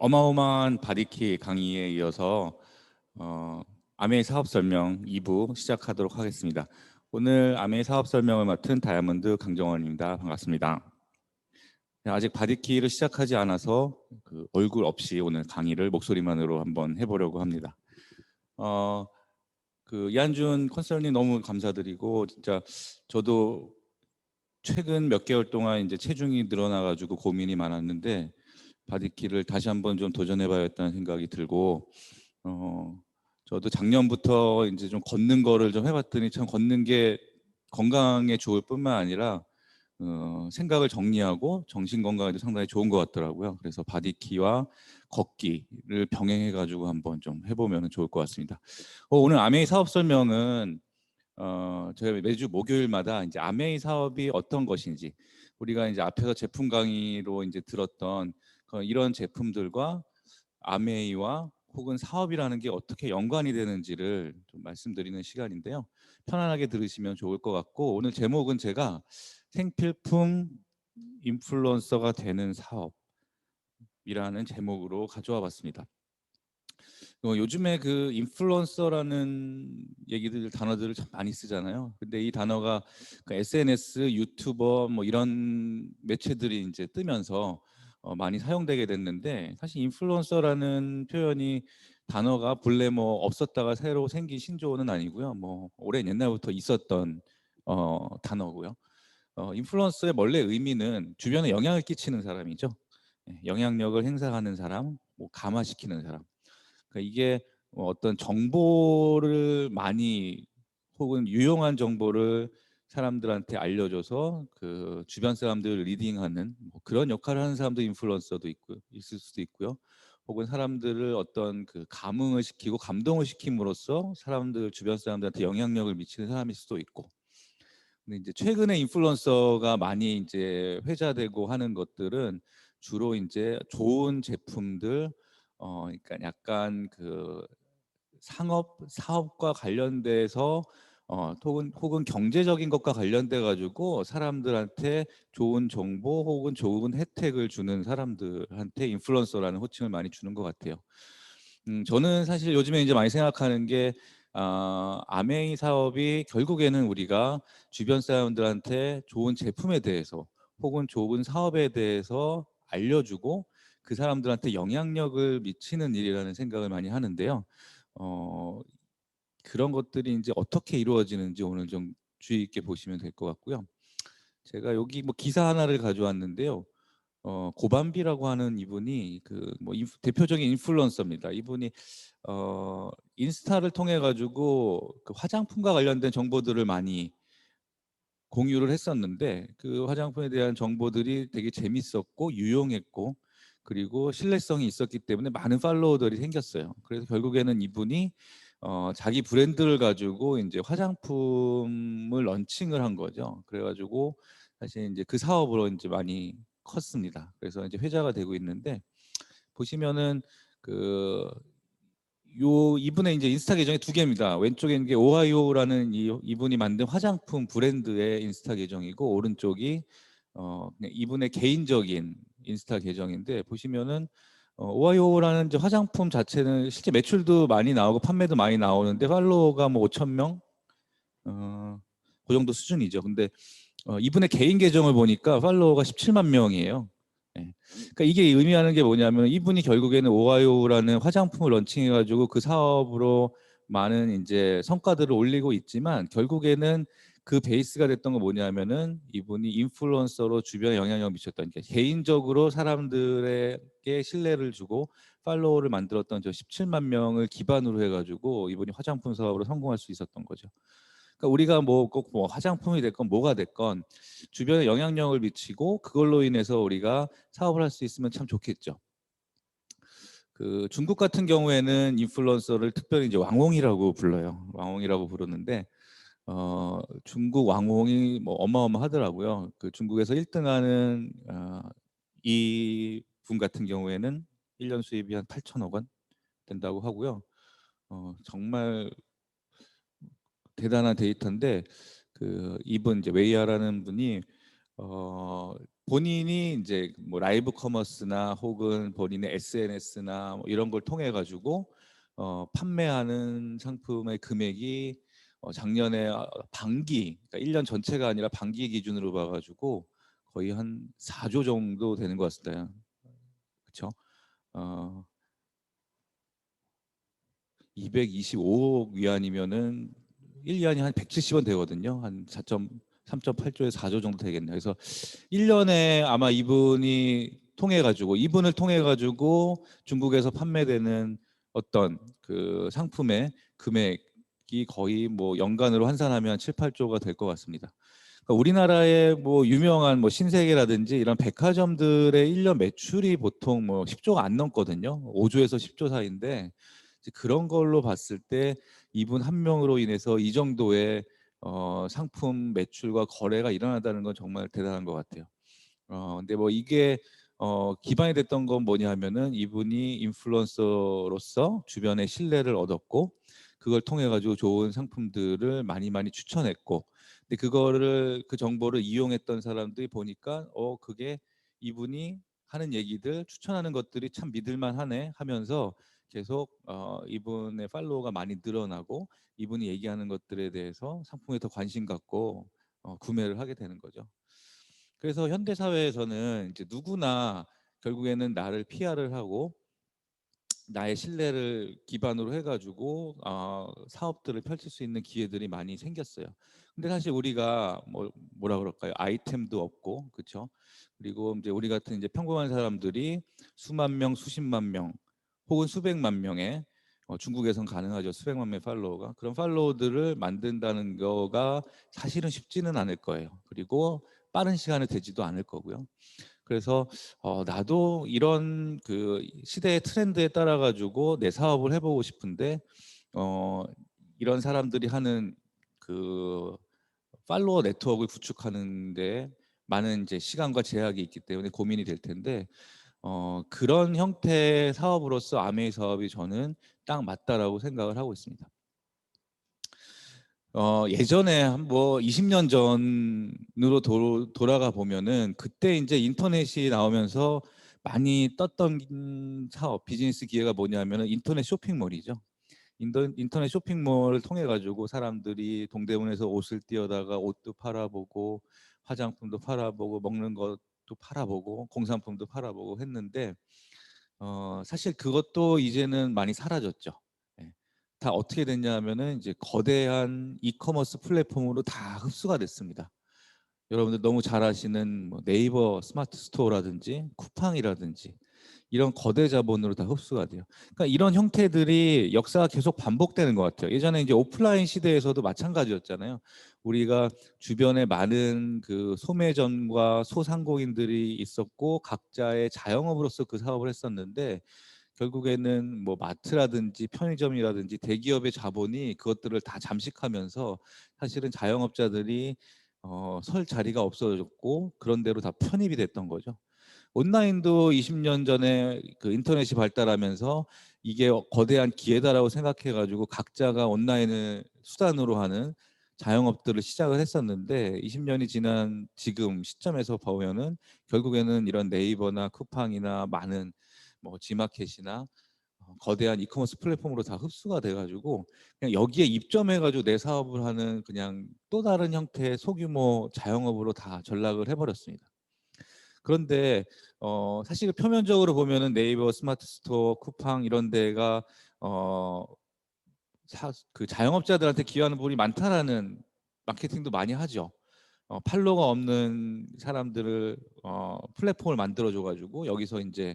어마어마한 바디키 강의에 이어서 아메이 사업 설명 2부 시작하도록 하겠습니다. 오늘 아메이 사업 설명을 맡은 다이아몬드 강정원입니다. 반갑습니다. 네, 아직 바디키를 시작하지 않아서 그 얼굴 없이 오늘 강의를 목소리만으로 한번 해보려고 합니다. 어, 이한준 컨설팅 너무 감사드리고 진짜 저도 최근 몇 개월 동안 이제 체중이 늘어나가지고 고민이 많았는데 바디키를 다시 한번 좀 도전해봐야겠다는 생각이 들고 저도 작년부터 이제 좀 걷는 거를 좀 해봤더니 참 걷는 게 건강에 좋을 뿐만 아니라 생각을 정리하고 정신 건강에도 상당히 좋은 것 같더라고요. 그래서 바디키와 걷기를 병행해가지고 한번 좀 해보면 좋을 것 같습니다. 오늘 아메이 사업 설명은 저희 매주 목요일마다 이제 아메이 사업이 어떤 것인지 우리가 이제 앞에서 제품 강의로 이제 들었던 이런 제품들과 아메이와 혹은 사업이라는 게 어떻게 연관이 되는지를 좀 말씀드리는 시간인데요. 편안하게 들으시면 좋을 것 같고 오늘 제목은 제가 생필품 인플루언서가 되는 사업이라는 제목으로 가져와 봤습니다. 요즘에 그 인플루언서라는 얘기들 단어들을 참 많이 쓰잖아요. 근데 이 단어가 그 SNS, 유튜버 뭐 이런 매체들이 이제 뜨면서 많이 사용되게 됐는데 사실 인플루언서라는 표현이 단어가 본래 뭐 없었다가 새로 생긴 신조어는 아니고요. 뭐 오랜 옛날부터 있었던 단어고요. 인플루언서의 원래 의미는 주변에 영향을 끼치는 사람이죠. 영향력을 행사하는 사람, 뭐 감화시키는 사람. 그러니까 이게 어떤 정보를 많이 혹은 유용한 정보를 사람들한테 알려줘서 그 주변 사람들을 리딩하는 뭐 그런 역할을 하는 사람도 인플루언서도 있고 있을 수도 있고요. 혹은 사람들을 어떤 그 감흥을 시키고 감동을 시킴으로써 사람들 주변 사람들한테 영향력을 미치는 사람일 수도 있고. 근데 이제 최근에 인플루언서가 많이 이제 회자되고 하는 것들은 주로 이제 좋은 제품들 그러니까 약간 그 상업 사업과 관련돼서 혹은 경제적인 것과 관련돼 가지고 사람들한테 좋은 정보 혹은 좋은 혜택을 주는 사람들한테 인플루언서라는 호칭을 많이 주는 것 같아요. 저는 사실 요즘에 이제 많이 생각하는 게 아메이 사업이 결국에는 우리가 주변 사람들한테 좋은 제품에 대해서 혹은 좋은 사업에 대해서 알려주고 그 사람들한테 영향력을 미치는 일이라는 생각을 많이 하는데요. 어, 그런 것들이 이제 어떻게 이루어지는지 오늘 좀 주의 있게 보시면 될 것 같고요. 제가 여기 뭐 기사 하나를 가져왔는데요. 고밤비라고 하는 이분이 그 뭐 대표적인 인플루언서입니다. 이분이 인스타를 통해 가지고 그 화장품과 관련된 정보들을 많이 공유를 했었는데 그 화장품에 대한 정보들이 되게 재밌었고 유용했고 그리고 신뢰성이 있었기 때문에 많은 팔로워들이 생겼어요. 그래서 결국에는 이분이 자기 브랜드를 가지고 이제 화장품을 런칭을 한 거죠. 그래가지고 사실 이제 그 사업으로 이제 많이 컸습니다. 그래서 이제 회자가 되고 있는데 보시면은 그 이분의 이제 인스타 계정이 두 개입니다. 왼쪽에 있는 게 오하이오라는 이분이 만든 화장품 브랜드의 인스타 계정이고 오른쪽이 그냥 이분의 개인적인 인스타 계정인데 보시면은 오하이오라는 이제 화장품 자체는 실제 매출도 많이 나오고 판매도 많이 나오는데 팔로워가 뭐 5천 명, 그 정도 수준이죠. 근데 이분의 개인 계정을 보니까 팔로워가 17만 명이에요. 예. 그러니까 이게 의미하는 게 뭐냐면 이분이 결국에는 오하이오라는 화장품을 런칭해가지고 그 사업으로 많은 이제 성과들을 올리고 있지만 결국에는 그 베이스가 됐던 건 뭐냐면은 이분이 인플루언서로 주변에 영향력을 미쳤던 게 개인적으로 사람들에게 신뢰를 주고 팔로워를 만들었던 저 17만 명을 기반으로 해가지고 이분이 화장품 사업으로 성공할 수 있었던 거죠. 그러니까 우리가 뭐 꼭 뭐 화장품이 됐건 뭐가 됐건 주변에 영향력을 미치고 그걸로 인해서 우리가 사업을 할 수 있으면 참 좋겠죠. 그 중국 같은 경우에는 인플루언서를 특별히 이제 왕홍이라고 불러요. 왕홍이라고 부르는데 중국 왕홍이 뭐 어마어마하더라고요. 그 중국에서 1등하는 이분 같은 경우에는 1년 수입이 한 8천억 원 된다고 하고요. 정말 대단한 데이터인데 그 이분 이제 웨이야라는 분이 어 본인이 이제 뭐 라이브 커머스나 혹은 본인의 SNS나 뭐 이런 걸 통해 가지고 판매하는 상품의 금액이 작년에 반기, 그러니까 1년 전체가 아니라 반기 기준으로 봐 가지고 거의 한 4조 정도 되는 것 같습니다. 그렇죠? 어, 225억 위안이면은 1년이 한 170원 되거든요. 한 3.8조에서 4조 정도 되겠네요. 그래서 1년에 아마 이분을 통해 가지고 중국에서 판매되는 어떤 그 상품의 금액이 거의 뭐 연간으로 환산하면 7, 8조가 될 것 같습니다. 그러니까 우리나라의 뭐 유명한 뭐 신세계라든지 이런 백화점들의 1년 매출이 보통 뭐 10조가 안 넘거든요. 5조에서 10조 사이인데 이제 그런 걸로 봤을 때 이분 한 명으로 인해서 이 정도의 상품 매출과 거래가 일어나다는 건 정말 대단한 것 같아요. 근데 뭐 이게 기반이 됐던 건 뭐냐 하면은 이분이 인플루언서로서 주변의 신뢰를 얻었고 그걸 통해 가지고 좋은 상품들을 많이 많이 추천했고 근데 그 정보를 이용했던 사람들이 보니까 그게 이분이 하는 얘기들 추천하는 것들이 참 믿을만 하네 하면서 계속 이분의 팔로워가 많이 늘어나고 이분이 얘기하는 것들에 대해서 상품에 더 관심 갖고 구매를 하게 되는 거죠. 그래서 현대 사회에서는 이제 누구나 결국에는 나를 PR을 하고 나의 신뢰를 기반으로 해가지고 사업들을 펼칠 수 있는 기회들이 많이 생겼어요. 근데 사실 우리가 뭐라 그럴까요? 아이템도 없고, 그렇죠? 그리고 이제 우리 같은 이제 평범한 사람들이 수만 명, 수십만 명, 혹은 수백만 명의 중국에선 가능하죠. 수백만 명의 팔로워가 그런 팔로워들을 만든다는 거가 사실은 쉽지는 않을 거예요. 그리고 빠른 시간에 되지도 않을 거고요. 그래서 나도 이런 그 시대의 트렌드에 따라 가지고 내 사업을 해보고 싶은데 어, 이런 사람들이 하는 그 팔로워 네트워크를 구축하는데 많은 이제 시간과 제약이 있기 때문에 고민이 될 텐데 그런 형태의 사업으로서 아메이 사업이 저는 딱 맞다라고 생각을 하고 있습니다. 예전에 한 뭐 20년 전으로 돌아가 보면은 그때 이제 인터넷이 나오면서 많이 떴던 사업, 비즈니스 기회가 뭐냐면은 인터넷 쇼핑몰이죠. 인터넷 쇼핑몰을 통해 가지고 사람들이 동대문에서 옷을 띄어다가 옷도 팔아보고 화장품도 팔아보고 먹는 것도 팔아보고 공산품도 팔아보고 했는데 사실 그것도 이제는 많이 사라졌죠. 예. 다 어떻게 됐냐 하면은 이제 거대한 이커머스 플랫폼으로 다 흡수가 됐습니다. 여러분들 너무 잘 아시는 뭐 네이버 스마트 스토어라든지 쿠팡이라든지 이런 거대 자본으로 다 흡수가 돼요. 그러니까 이런 형태들이 역사가 계속 반복되는 것 같아요. 예전에 이제 오프라인 시대에서도 마찬가지였잖아요. 우리가 주변에 많은 그 소매점과 소상공인들이 있었고 각자의 자영업으로서 그 사업을 했었는데 결국에는 뭐 마트라든지 편의점이라든지 대기업의 자본이 그것들을 다 잠식하면서 사실은 자영업자들이 설 자리가 없어졌고 그런 대로 다 편입이 됐던 거죠. 온라인도 20년 전에 그 인터넷이 발달하면서 이게 거대한 기회다라고 생각해가지고 각자가 온라인을 수단으로 하는 자영업들을 시작을 했었는데 20년이 지난 지금 시점에서 보면은 결국에는 이런 네이버나 쿠팡이나 많은 뭐 지마켓이나 거대한 이커머스 플랫폼으로 다 흡수가 돼가지고 그냥 여기에 입점해가지고 내 사업을 하는 그냥 또 다른 형태의 소규모 자영업으로 다 전락을 해버렸습니다. 그런데 사실 표면적으로 보면은 네이버 스마트 스토어, 쿠팡 이런 데가 어, 그 자영업자들한테 기여하는 부분이 많다라는 마케팅도 많이 하죠. 팔로워가 없는 사람들을 플랫폼을 만들어줘 가지고 여기서 이제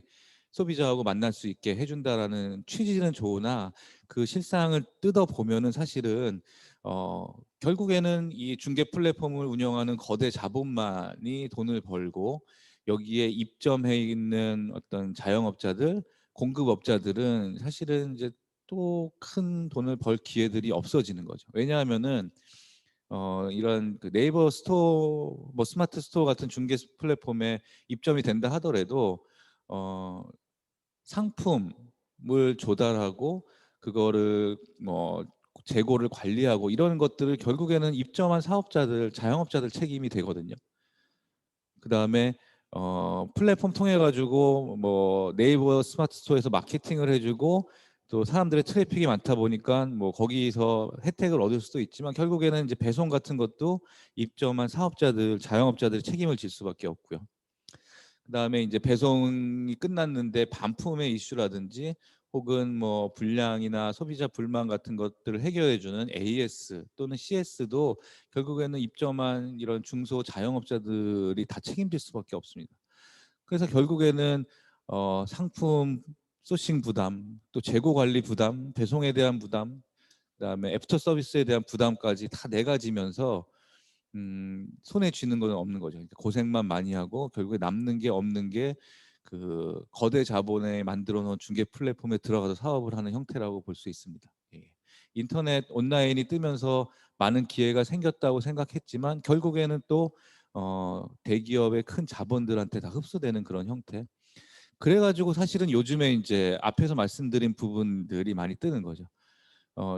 소비자하고 만날 수 있게 해준다라는 취지는 좋으나 그 실상을 뜯어 보면은 사실은 어, 결국에는 이 중개 플랫폼을 운영하는 거대 자본만이 돈을 벌고 여기에 입점해 있는 어떤 자영업자들, 공급업자들은 사실은 이제 또 큰 돈을 벌 기회들이 없어지는 거죠. 왜냐하면은 이런 그 네이버 스토어, 뭐 스마트 스토어 같은 중개 플랫폼에 입점이 된다 하더라도 어, 상품을 조달하고 그거를 뭐 재고를 관리하고 이런 것들을 결국에는 입점한 사업자들, 자영업자들 책임이 되거든요. 그 다음에 플랫폼 통해 가지고 뭐 네이버 스마트 스토어에서 마케팅을 해주고 또 사람들의 트래픽이 많다 보니까 뭐 거기서 혜택을 얻을 수도 있지만 결국에는 이제 배송 같은 것도 입점한 사업자들, 자영업자들이 책임을 질 수밖에 없고요. 그다음에 이제 배송이 끝났는데 반품의 이슈라든지 혹은 뭐 불량이나 소비자 불만 같은 것들을 해결해주는 AS 또는 CS도 결국에는 입점한 이런 중소 자영업자들이 다 책임질 수밖에 없습니다. 그래서 결국에는 상품 소싱 부담, 또 재고 관리 부담, 배송에 대한 부담, 그다음에 애프터 서비스에 대한 부담까지 다 내가 지면서 손에 쥐는 건 없는 거죠. 그러니까 고생만 많이 하고 결국에 남는 게 없는 게 그 거대 자본에 만들어 놓은 중개 플랫폼에 들어가서 사업을 하는 형태라고 볼 수 있습니다. 예. 인터넷 온라인이 뜨면서 많은 기회가 생겼다고 생각했지만 결국에는 또 대기업의 큰 자본들한테 다 흡수되는 그런 형태. 그래가지고 사실은 요즘에 이제 앞에서 말씀드린 부분들이 많이 뜨는 거죠.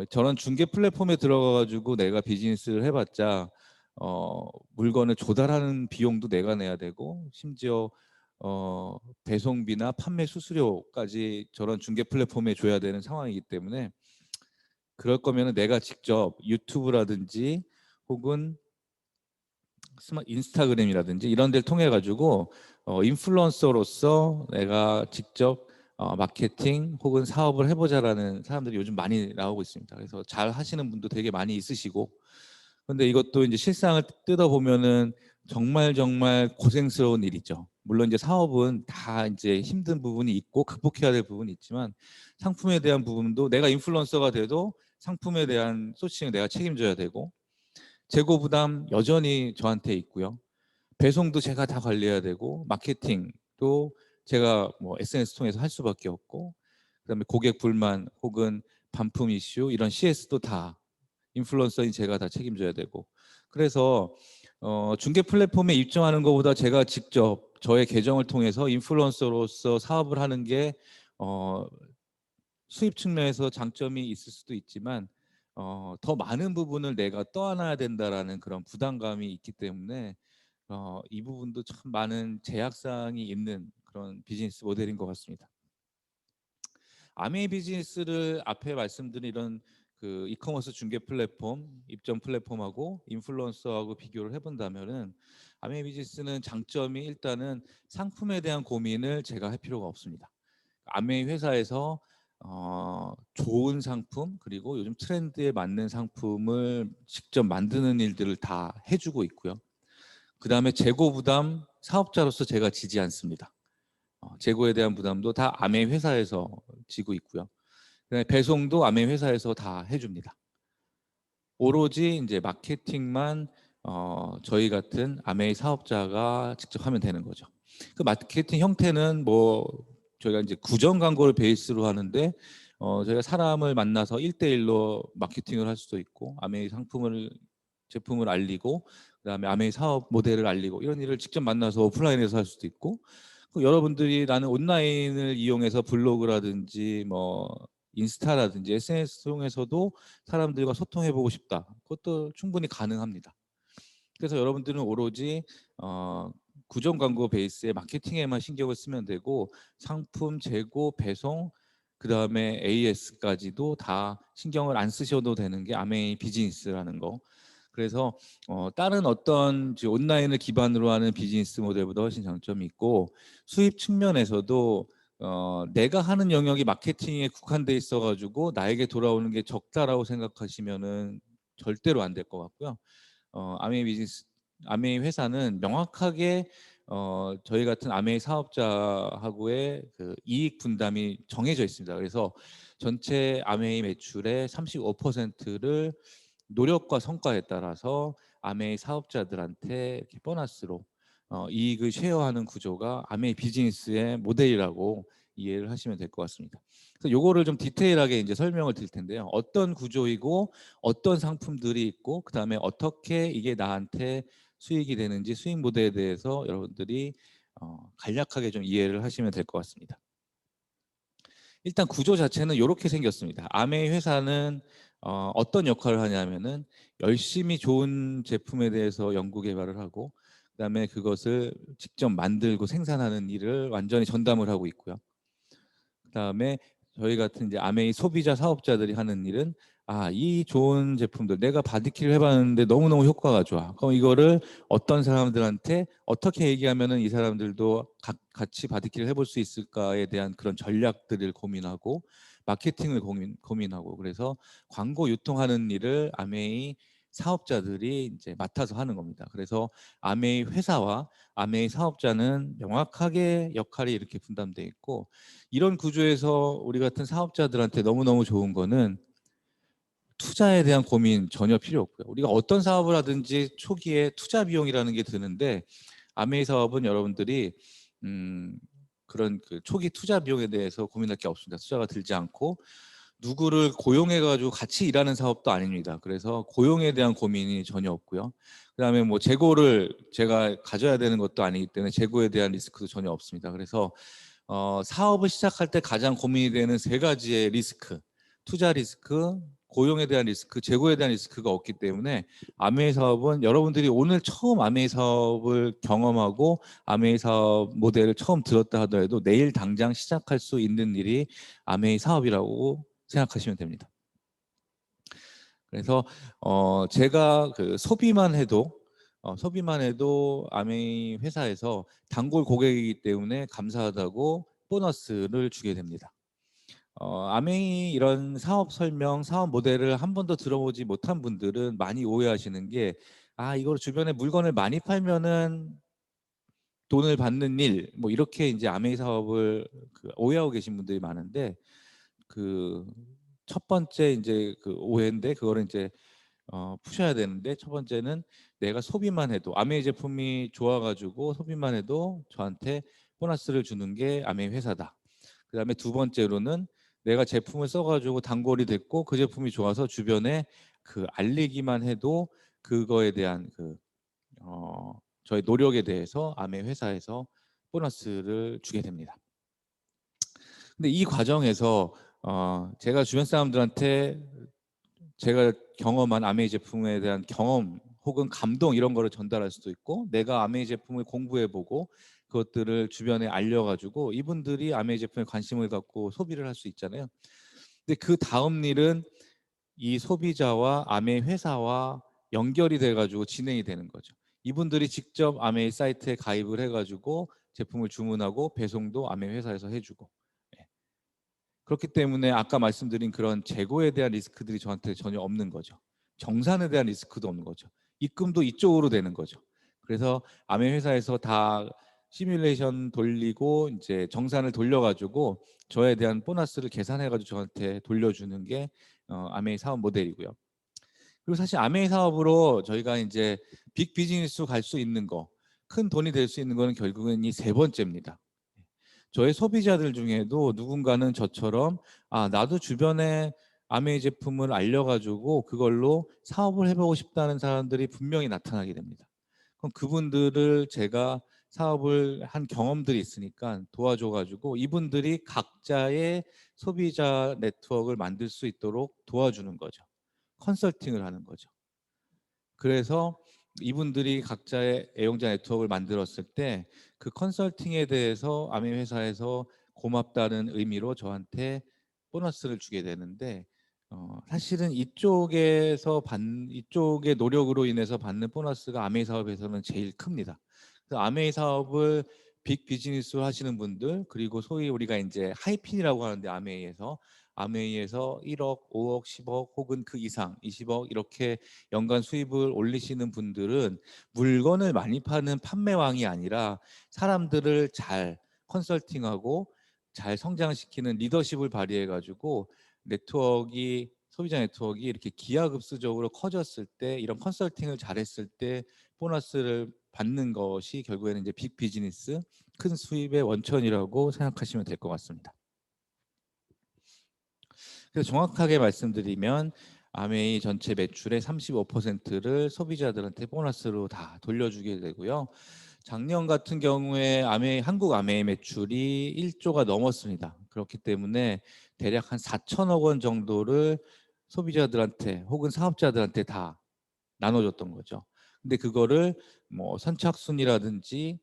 저런 중개 플랫폼에 들어가가지고 내가 비즈니스를 해봤자 물건을 조달하는 비용도 내가 내야 되고 심지어 배송비나 판매 수수료까지 저런 중개 플랫폼에 줘야 되는 상황이기 때문에 그럴 거면 내가 직접 유튜브라든지 혹은 인스타그램이라든지 이런 데를 통해 가지고 인플루언서로서 내가 직접 마케팅 혹은 사업을 해보자라는 사람들이 요즘 많이 나오고 있습니다. 그래서 잘 하시는 분도 되게 많이 있으시고, 근데 이것도 이제 실상을 뜯어보면은 정말 정말 고생스러운 일이죠. 물론 이제 사업은 다 이제 힘든 부분이 있고 극복해야 될 부분이 있지만 상품에 대한 부분도 내가 인플루언서가 돼도 상품에 대한 소싱을 내가 책임져야 되고 재고 부담 여전히 저한테 있고요. 배송도 제가 다 관리해야 되고 마케팅도 제가 뭐 SNS 통해서 할 수밖에 없고 그다음에 고객 불만 혹은 반품 이슈 이런 CS도 다 인플루언서인 제가 다 책임져야 되고 그래서 중개 플랫폼에 입점하는 것보다 제가 직접 저의 계정을 통해서 인플루언서로서 사업을 하는 게 수입 측면에서 장점이 있을 수도 있지만 더 많은 부분을 내가 떠안아야 된다라는 그런 부담감이 있기 때문에 이 부분도 참 많은 제약사항이 있는 그런 비즈니스 모델인 것 같습니다. 아메이 비즈니스를 앞에 말씀드린 이런 그 이커머스 중개 플랫폼, 입점 플랫폼하고 인플루언서하고 비교를 해본다면은 아메이 비즈니스는 장점이 일단은 상품에 대한 고민을 제가 할 필요가 없습니다. 아메이 회사에서 좋은 상품 그리고 요즘 트렌드에 맞는 상품을 직접 만드는 일들을 다 해주고 있고요. 그 다음에 재고 부담 사업자로서 제가 지지 않습니다. 재고에 대한 부담도 다 아메이 회사에서 지고 있고요. 그다음에 배송도 아메이 회사에서 다 해줍니다. 오로지 이제 마케팅만 저희 같은 아메이 사업자가 직접 하면 되는 거죠. 그 마케팅 형태는 뭐 저희가 이제 구정 광고를 베이스로 하는데 저희가 사람을 만나서 1대1로 마케팅을 할 수도 있고 아메이 상품을 제품을 알리고 그다음에 아메이 사업 모델을 알리고 이런 일을 직접 만나서 오프라인에서 할 수도 있고 여러분들이 나는 온라인을 이용해서 블로그라든지 뭐 인스타라든지 SNS 통해서도 사람들과 소통해보고 싶다. 그것도 충분히 가능합니다. 그래서 여러분들은 오로지 구정 광고 베이스의 마케팅에만 신경을 쓰면 되고 상품 재고 배송 그 다음에 AS까지도 다 신경을 안 쓰셔도 되는 게 아메이 비즈니스라는 거. 그래서 다른 어떤 온라인을 기반으로 하는 비즈니스 모델보다 훨씬 장점이 있고 수입 측면에서도 내가 하는 영역이 마케팅에 국한돼 있어가지고 나에게 돌아오는 게 적다라고 생각하시면은 절대로 안 될 것 같고요. 아메이 비즈니스, 아메이 회사는 명확하게 저희 같은 아메이 사업자하고의 그 이익 분담이 정해져 있습니다. 그래서 전체 아메이 매출의 35%를 노력과 성과에 따라서 아메이 사업자들한테 이렇게 보너스로 이익을 쉐어하는 구조가 아메이 비즈니스의 모델이라고 이해를 하시면 될 것 같습니다. 그래서 요거를 좀 디테일하게 이제 설명을 드릴 텐데요. 어떤 구조이고 어떤 상품들이 있고 그다음에 어떻게 이게 나한테 수익이 되는지 수익 모델에 대해서 여러분들이 간략하게 좀 이해를 하시면 될 것 같습니다. 일단 구조 자체는 이렇게 생겼습니다. 아메이 회사는 어떤 역할을 하냐면은 열심히 좋은 제품에 대해서 연구 개발을 하고 그다음에 그것을 직접 만들고 생산하는 일을 완전히 전담을 하고 있고요. 그다음에 저희 같은 이제 아메이 소비자 사업자들이 하는 일은 이 좋은 제품들 내가 바디킬을 해봤는데 너무너무 효과가 좋아. 그럼 이거를 어떤 사람들한테 어떻게 얘기하면은 이 사람들도 같이 바디킬을 해볼 수 있을까에 대한 그런 전략들을 고민하고 마케팅을 고민하고 그래서 광고 유통하는 일을 아메이 사업자들이 이제 맡아서 하는 겁니다. 그래서 아메이 회사와 아메이 사업자는 명확하게 역할이 이렇게 분담돼 있고 이런 구조에서 우리 같은 사업자들한테 너무너무 좋은 거는 투자에 대한 고민 전혀 필요 없고요. 우리가 어떤 사업을 하든지 초기에 투자 비용이라는 게 드는데 아메이 사업은 여러분들이 그런 그 초기 투자 비용에 대해서 고민할 게 없습니다. 투자가 들지 않고 누구를 고용해 가지고 같이 일하는 사업도 아닙니다. 그래서 고용에 대한 고민이 전혀 없고요. 그다음에 뭐 재고를 제가 가져야 되는 것도 아니기 때문에 재고에 대한 리스크도 전혀 없습니다. 그래서 사업을 시작할 때 가장 고민이 되는 세 가지의 리스크, 투자 리스크, 고용에 대한 리스크, 재고에 대한 리스크가 없기 때문에 아메이 사업은 여러분들이 오늘 처음 아메이 사업을 경험하고 아메이 사업 모델을 처음 들었다 하더라도 내일 당장 시작할 수 있는 일이 아메이 사업이라고 생각하시면 됩니다. 그래서 제가 그 소비만 해도 아메이 회사에서 단골 고객이기 때문에 감사하다고 보너스를 주게 됩니다. 아메이 이런 사업 설명, 사업 모델을 한 번도 들어보지 못한 분들은 많이 오해하시는 게 이걸 주변에 물건을 많이 팔면은 돈을 받는 일, 뭐 이렇게 이제 아메이 사업을 오해하고 계신 분들이 많은데 그 첫 번째 이제 그 오해인데 그거를 이제 푸셔야 되는데 첫 번째는 내가 소비만 해도 아메이 제품이 좋아가지고 소비만 해도 저한테 보너스를 주는 게 아메이 회사다. 그다음에 두 번째로는 내가 제품을 써가지고 단골이 됐고 그 제품이 좋아서 주변에 알리기만 해도 그거에 대한 저의 노력에 대해서 아메이 회사에서 보너스를 주게 됩니다. 근데 이 과정에서 제가 주변 사람들한테 제가 경험한 아메이 제품에 대한 경험 혹은 감동 이런 거를 전달할 수도 있고 내가 아메이 제품을 공부해보고 그것들을 주변에 알려가지고 이분들이 아메이 제품에 관심을 갖고 소비를 할 수 있잖아요. 근데 그 다음 일은 이 소비자와 아메이 회사와 연결이 돼가지고 진행이 되는 거죠. 이분들이 직접 아메이 사이트에 가입을 해가지고 제품을 주문하고 배송도 아메이 회사에서 해주고 그렇기 때문에 아까 말씀드린 그런 재고에 대한 리스크들이 저한테 전혀 없는 거죠. 정산에 대한 리스크도 없는 거죠. 입금도 이쪽으로 되는 거죠. 그래서 아메 회사에서 다 시뮬레이션 돌리고 이제 정산을 돌려가지고 저에 대한 보너스를 계산해가지고 저한테 돌려주는 게 아메이 사업 모델이고요. 그리고 사실 아메이 사업으로 저희가 이제 빅 비즈니스로 갈 수 있는 거, 큰 돈이 될 수 있는 거는 결국은 이 세 번째입니다. 저의 소비자들 중에도 누군가는 저처럼 나도 주변에 아메이 제품을 알려가지고 그걸로 사업을 해보고 싶다는 사람들이 분명히 나타나게 됩니다. 그럼 그분들을 제가 사업을 한 경험들이 있으니까 도와줘가지고 이분들이 각자의 소비자 네트워크를 만들 수 있도록 도와주는 거죠. 컨설팅을 하는 거죠. 그래서 이분들이 각자의 애용자 네트워크를 만들었을 때 그 컨설팅에 대해서 아메 회사에서 고맙다는 의미로 저한테 보너스를 주게 되는데 사실은 이쪽의 노력으로 인해서 받는 보너스가 아메이 사업에서는 제일 큽니다. 그래서 아메이 사업을 빅 비즈니스로 하시는 분들 그리고 소위 우리가 이제 하이핀이라고 하는데 아메이에서 1억, 5억, 10억 혹은 그 이상 20억 이렇게 연간 수입을 올리시는 분들은 물건을 많이 파는 판매왕이 아니라 사람들을 잘 컨설팅하고 잘 성장시키는 리더십을 발휘해 가지고 소비자 네트워크가 이렇게 기하급수적으로 커졌을 때 이런 컨설팅을 잘했을 때 보너스를 받는 것이 결국에는 이제 빅 비즈니스 큰 수입의 원천이라고 생각하시면 될 것 같습니다. 그래서 정확하게 말씀드리면 아메이 전체 매출의 35%를 소비자들한테 보너스로 다 돌려주게 되고요. 작년 같은 경우에 한국 아메이 매출이 1조가 넘었습니다. 그렇기 때문에 대략 한 4천억 원 정도를 소비자들한테 혹은 사업자들한테 다 나눠줬던 거죠. 근데 그거를 뭐 선착순이라든지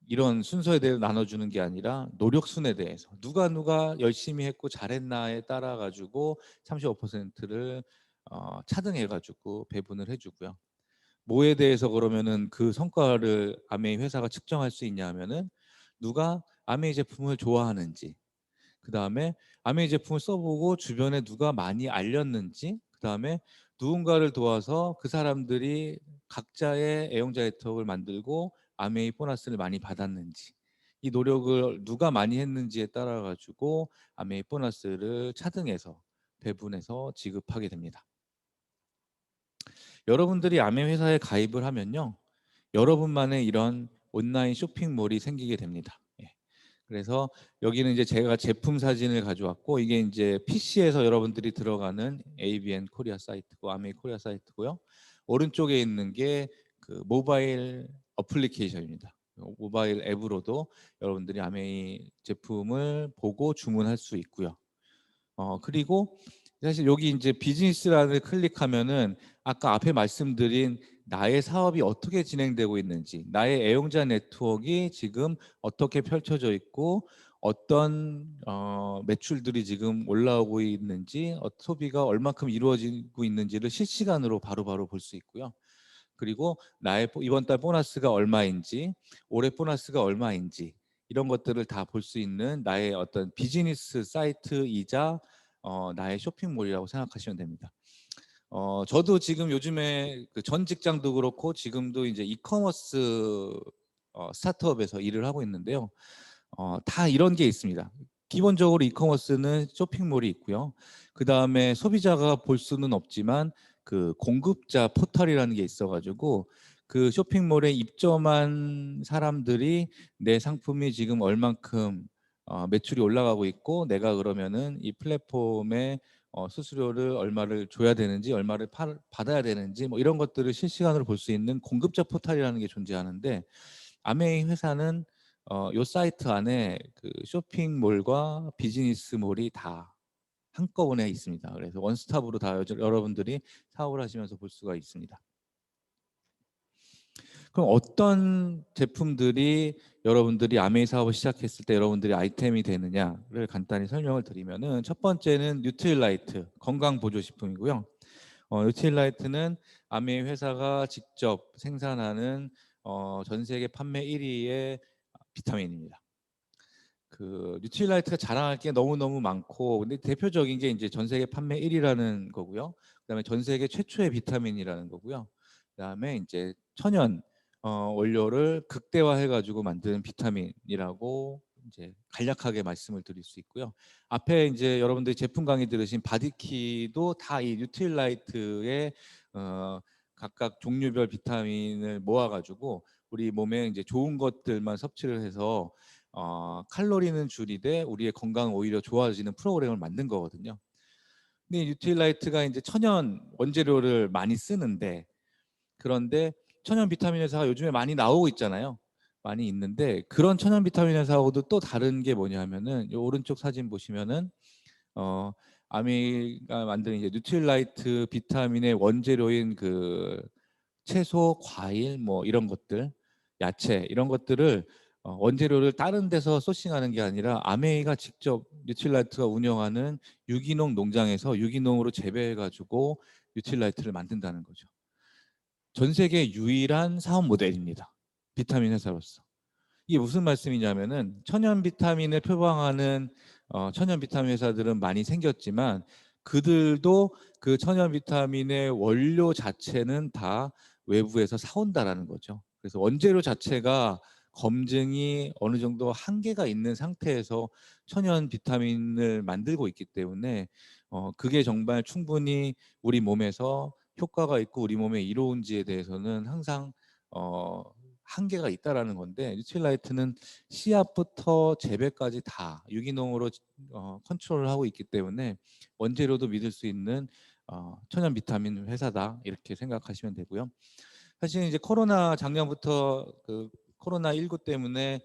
이런 순서에 대해 나눠주는 게 아니라 노력순에 대해서 누가 열심히 했고 잘했나에 따라 가지고 35%를 차등해 가지고 배분을 해주고요. 뭐에 대해서 그러면은 그 성과를 아메이 회사가 측정할 수 있냐 하면은 누가 아메이 제품을 좋아하는지, 그 다음에 아메이 제품을 써보고 주변에 누가 많이 알렸는지, 그 다음에 누군가를 도와서 그 사람들이 각자의 애용자 혜택을 만들고 아메이 보너스를 많이 받았는지, 이 노력을 누가 많이 했는지에 따라 가지고 아메이 보너스를 차등해서 배분해서 지급하게 됩니다. 여러분들이 아메이 회사에 가입을 하면요, 여러분만의 이런 온라인 쇼핑몰이 생기게 됩니다. 예. 그래서 여기는 이제 제가 제품 사진을 가져왔고, 이게 이제 PC에서 여러분들이 들어가는 ABN 코리아 사이트고 아메이 코리아 사이트고요. 오른쪽에 있는 게 그 모바일 어플리케이션입니다. 모바일 앱으로도 여러분들이 아메이 제품을 보고 주문할 수 있고요. 그리고 사실 여기 이제 비즈니스란을 클릭하면은 아까 앞에 말씀드린 나의 사업이 어떻게 진행되고 있는지, 나의 애용자 네트워크가 지금 어떻게 펼쳐져 있고 어떤 매출들이 지금 올라오고 있는지, 소비가 얼마큼 이루어지고 있는지를 실시간으로 바로바로 볼 수 있고요. 그리고 나의 이번 달 보너스가 얼마인지, 올해 보너스가 얼마인지, 이런 것들을 다 볼 수 있는 나의 어떤 비즈니스 사이트이자 나의 쇼핑몰이라고 생각하시면 됩니다. 저도 지금 요즘에 그 전 직장도 그렇고 지금도 이제 이커머스 스타트업에서 일을 하고 있는데요. 다 이런 게 있습니다. 기본적으로 이커머스는 쇼핑몰이 있고요. 그 다음에 소비자가 볼 수는 없지만 그 공급자 포털이라는 게 있어가지고 그 쇼핑몰에 입점한 사람들이 내 상품이 지금 얼만큼 매출이 올라가고 있고, 내가 그러면은 이 플랫폼에 수수료를 얼마를 줘야 되는지, 얼마를 받아야 되는지, 뭐 이런 것들을 실시간으로 볼 수 있는 공급자 포털이라는 게 존재하는데, 아메이 회사는 요 사이트 안에 그 쇼핑몰과 비즈니스몰이 다 한꺼번에 있습니다. 그래서 원스톱으로 다 여러분들이 사업을 하시면서 볼 수가 있습니다. 그럼 어떤 제품들이 여러분들이 아메이 사업을 시작했을 때 여러분들이 아이템이 되느냐를 간단히 설명을 드리면은, 첫 번째는 뉴트릴라이트 건강 보조 식품이고요. 뉴트릴라이트는 아메이 회사가 직접 생산하는 전 세계 판매 1위의 비타민입니다. 그 뉴트릴라이트가 자랑할 게 너무너무 많고, 근데 대표적인 게 이제 전 세계 판매 1위라는 거고요. 그다음에 전 세계 최초의 비타민이라는 거고요. 그다음에 이제 천연 원료를 극대화해 가지고 만든 비타민이라고 이제 간략하게 말씀을 드릴 수 있고요. 앞에 이제 여러분들이 제품 강의 들으신 바디키도 다 이 뉴트릴라이트의 각각 종류별 비타민을 모아 가지고 우리 몸에 이제 좋은 것들만 섭취를 해서 칼로리는 줄이되 우리의 건강은 오히려 좋아지는 프로그램을 만든 거거든요. 근데 뉴트릴라이트가 이제 천연 원재료를 많이 쓰는데, 그런데 천연 비타민 회사가 요즘에 많이 나오고 있잖아요. 많이 있는데, 그런 천연 비타민 회사하고도 또 다른 게 뭐냐면은, 이 오른쪽 사진 보시면은 어 아미가 만든 이제 뉴트릴라이트 비타민의 원재료인 그 채소, 과일 뭐 이런 것들, 야채 이런 것들을 원재료를 다른 데서 소싱하는 게 아니라 아메이가 직접 뉴트릴라이트가 운영하는 유기농 농장에서 유기농으로 재배해 가지고 뉴트릴라이트를 만든다는 거죠. 전 세계 유일한 사업 모델입니다. 비타민 회사로서. 이게 무슨 말씀이냐면은, 천연 비타민을 표방하는 천연 비타민 회사들은 많이 생겼지만 그들도 그 천연 비타민의 원료 자체는 다 외부에서 사온다라는 거죠. 그래서 원재료 자체가 검증이 어느 정도 한계가 있는 상태에서 천연 비타민을 만들고 있기 때문에 그게 정말 충분히 우리 몸에서 효과가 있고 우리 몸에 이로운지에 대해서는 항상 어, 한계가 있다라는 건데, 뉴트릴라이트는 씨앗부터 재배까지 다 유기농으로 컨트롤을 하고 있기 때문에 원재료도 믿을 수 있는 천연 비타민 회사다, 이렇게 생각하시면 되고요. 사실 이제 코로나 작년부터 그 코로나 19 때문에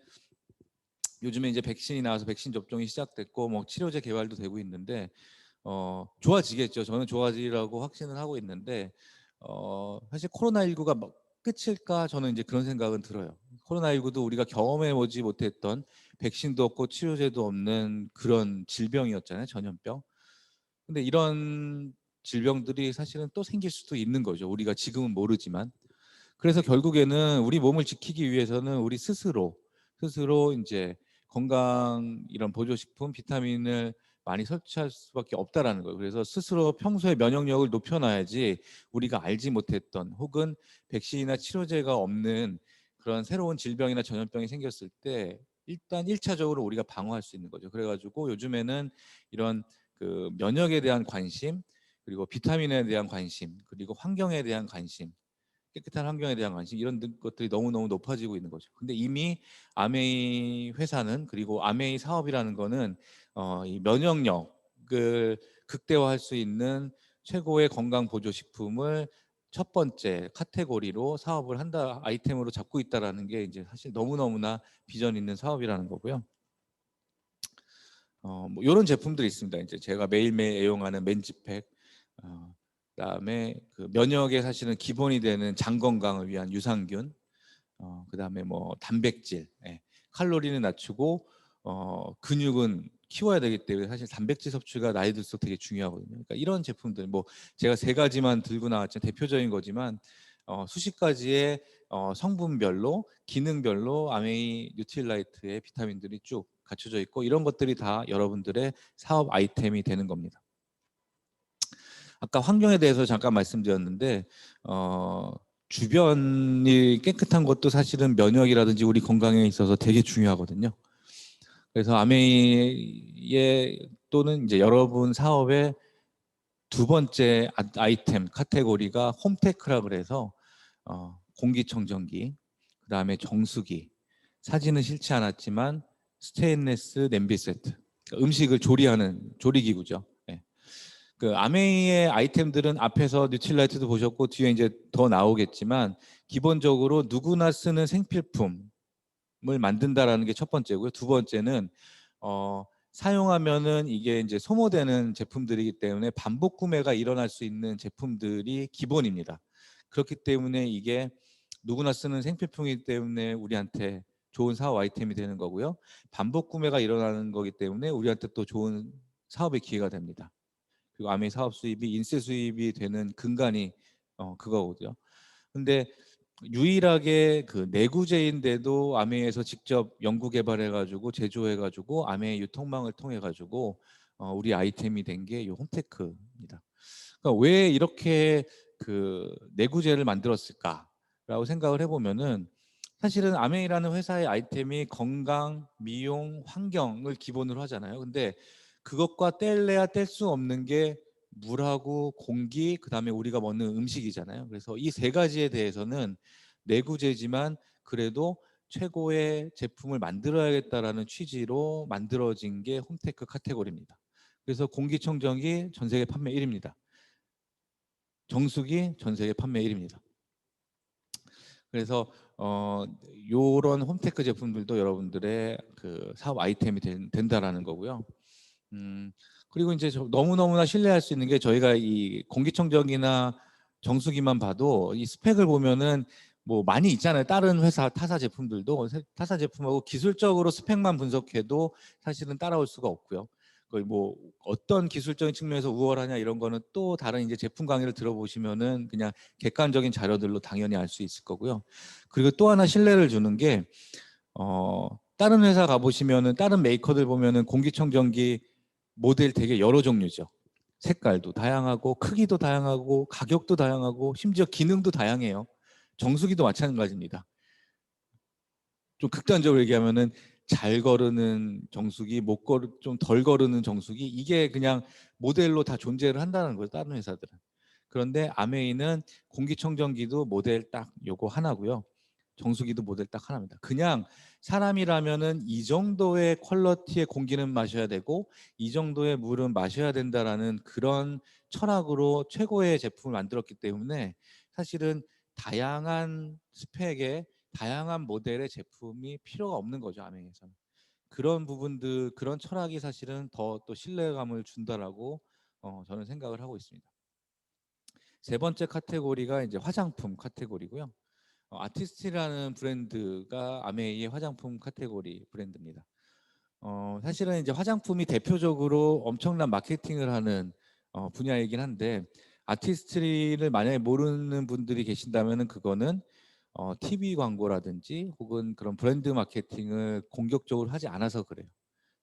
요즘에 이제 백신이 나와서 백신 접종이 시작됐고 뭐 치료제 개발도 되고 있는데 좋아지겠죠. 저는 좋아지라고 확신을 하고 있는데 사실 코로나19가 끝일까? 저는 이제 그런 생각은 들어요. 코로나19도 우리가 경험해 보지 못했던, 백신도 없고 치료제도 없는 그런 질병이었잖아요. 전염병. 근데 이런 질병들이 사실은 또 생길 수도 있는 거죠. 우리가 지금은 모르지만. 그래서 결국에는 우리 몸을 지키기 위해서는 우리 스스로 이제 건강 이런 보조식품, 비타민을 많이 섭취할 수밖에 없다라는 거예요. 그래서 스스로 평소에 면역력을 높여놔야지 우리가 알지 못했던, 혹은 백신이나 치료제가 없는 그런 새로운 질병이나 전염병이 생겼을 때 일단 1차적으로 우리가 방어할 수 있는 거죠. 그래가지고 요즘에는 이런 그 면역에 대한 관심, 그리고 비타민에 대한 관심, 그리고 환경에 대한 관심, 깨끗한 환경에 대한 관심, 이런 것들이 너무너무 높아지고 있는 거죠. 근데 이미 아메이 회사는, 그리고 아메이 사업이라는 거는 이 면역력을 극대화할 수 있는 최고의 건강 보조 식품을 첫 번째 카테고리로 사업을 한다, 아이템으로 잡고 있다라는 게 이제 사실 너무너무나 비전 있는 사업이라는 거고요. 뭐 이런 제품들이 있습니다. 이제 제가 매일매일 애용하는 맨지팩, 그다음에 그 면역에 사실은 기본이 되는 장 건강을 위한 유산균, 그다음에 뭐 단백질, 예. 칼로리는 낮추고 근육은 키워야 되기 때문에 사실 단백질 섭취가 나이 들수록 되게 중요하거든요. 그러니까 이런 제품들, 뭐 제가 세 가지만 들고 나왔지만 대표적인 거지만 수십 가지의 성분별로, 기능별로 아메이 뉴트릴라이트의 비타민들이 쭉 갖춰져 있고, 이런 것들이 다 여러분들의 사업 아이템이 되는 겁니다. 아까 환경에 대해서 잠깐 말씀드렸는데 주변이 깨끗한 것도 사실은 면역이라든지 우리 건강에 있어서 되게 중요하거든요. 그래서 아메이의 또는 이제 여러분 사업의 두 번째 아이템 카테고리가 홈테크라 그래서 공기청정기, 그다음에 정수기, 사진은 싫지 않았지만 스테인레스 냄비 세트, 그러니까 음식을 조리하는 조리기구죠. 예. 그 아메이의 아이템들은 앞에서 뉴트릴라이트도 보셨고 뒤에 이제 더 나오겠지만 기본적으로 누구나 쓰는 생필품을 만든다라는 게 첫 번째고요. 두 번째는 사용하면은 이게 이제 소모되는 제품들이기 때문에 반복 구매가 일어날 수 있는 제품들이 기본입니다. 그렇기 때문에 이게 누구나 쓰는 생필품이기 때문에 우리한테 좋은 사업 아이템이 되는 거고요. 반복 구매가 일어나는 거기 때문에 우리한테 또 좋은 사업의 기회가 됩니다. 그리고 아메이 사업 수입이 인세 수입이 되는 근간이 그거거든요. 근데 유일하게 그 내구재인데도 아메이에서 직접 연구 개발해 가지고 제조해 가지고 아메이 유통망을 통해 가지고 우리 아이템이 된 게 이 홈테크입니다. 그러니까 왜 이렇게 그 내구재를 만들었을까라고 생각을 해보면은, 사실은 아메이라는 회사의 아이템이 건강, 미용, 환경을 기본으로 하잖아요. 근데 그것과 뗄래야 뗄 수 없는 게 물하고 공기, 그다음에 우리가 먹는 음식이잖아요. 그래서 이 세 가지에 대해서는 내구재지만 그래도 최고의 제품을 만들어야겠다라는 취지로 만들어진 게 홈테크 카테고리입니다. 그래서 공기청정기 전 세계 판매 1위입니다. 정수기 전 세계 판매 1위입니다. 그래서 요런 홈테크 제품들도 여러분들의 그 사업 아이템이 된다라는 거고요. 그리고 이제 너무너무나 신뢰할 수 있는 게, 저희가 이 공기청정기나 정수기만 봐도 이 스펙을 보면은 뭐 많이 있잖아요. 다른 회사 타사 제품들도 타사 제품하고 기술적으로 스펙만 분석해도 사실은 따라올 수가 없고요. 거의 뭐 어떤 기술적인 측면에서 우월하냐 이런 거는 또 다른 이제 제품 강의를 들어보시면은 그냥 객관적인 자료들로 당연히 알 수 있을 거고요. 그리고 또 하나 신뢰를 주는 게 다른 회사 가보시면은 다른 메이커들 보면은 공기청정기 모델 되게 여러 종류죠. 색깔도 다양하고 크기도 다양하고 가격도 다양하고 심지어 기능도 다양해요. 정수기도 마찬가지입니다. 좀 극단적으로 얘기하면은 잘 거르는 정수기, 좀 덜 거르는 정수기, 이게 그냥 모델로 다 존재를 한다는 거예요. 다른 회사들은. 그런데 아메이는 공기청정기도 모델 딱 요거 하나고요. 정수기도 모델 딱 하나입니다. 그냥 사람이라면은 이 정도의 퀄리티의 공기는 마셔야 되고 이 정도의 물은 마셔야 된다라는 그런 철학으로 최고의 제품을 만들었기 때문에 사실은 다양한 스펙의 다양한 모델의 제품이 필요가 없는 거죠, 아메이에서는. 그런 부분들, 그런 철학이 사실은 더 또 신뢰감을 준다라고 저는 생각을 하고 있습니다. 세 번째 카테고리가 이제 화장품 카테고리고요. 아티스트라는 브랜드가 아메이의 화장품 카테고리 브랜드입니다. 사실은 이제 화장품이 대표적으로 엄청난 마케팅을 하는 분야이긴 한데, 아티스트리를 만약에 모르는 분들이 계신다면은 그거는 TV 광고라든지 혹은 그런 브랜드 마케팅을 공격적으로 하지 않아서 그래요.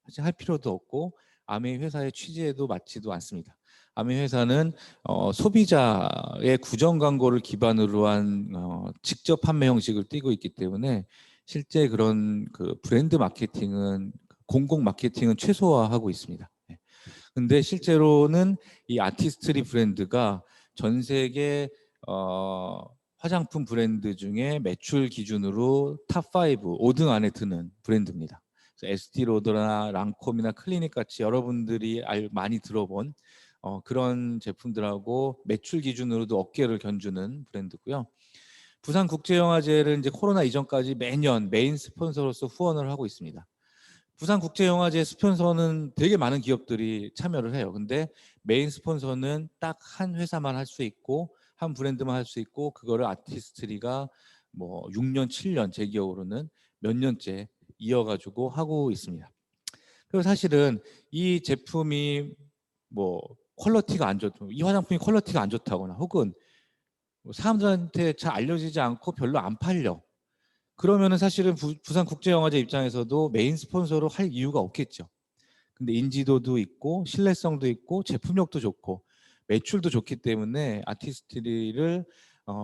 사실 할 필요도 없고 아메이 회사의 취지에도 맞지도 않습니다. 아메이 회사는 소비자의 구정 광고를 기반으로 한 직접 판매 형식을 띠고 있기 때문에 실제 그런 그 브랜드 마케팅은, 공공 마케팅은 최소화하고 있습니다. 네. 근데 실제로는 이 아티스트리 브랜드가 전 세계 화장품 브랜드 중에 매출 기준으로 탑5, 5등 안에 드는 브랜드입니다. 에스티로더나 랑콤이나 클리닉 같이 여러분들이 많이 들어본 그런 제품들하고 매출 기준으로도 어깨를 견주는 브랜드고요. 부산국제영화제를 이제 코로나 이전까지 매년 메인 스폰서로서 후원을 하고 있습니다. 부산국제영화제 스폰서는 되게 많은 기업들이 참여를 해요. 근데 메인 스폰서는 딱 한 회사만 할 수 있고 한 브랜드만 할 수 있고, 그거를 아티스트리가 뭐 6년, 7년 제 기억으로는 몇 년째 이어가지고 하고 있습니다. 그리고 사실은 이 제품이 뭐 퀄리티가 안 좋다, 이 화장품이 퀄리티가 안 좋다거나 혹은 뭐 사람들한테 잘 알려지지 않고 별로 안 팔려, 그러면은 사실은 부산국제영화제 입장에서도 메인 스폰서로 할 이유가 없겠죠. 근데 인지도도 있고 신뢰성도 있고 제품력도 좋고 매출도 좋기 때문에 아티스트리를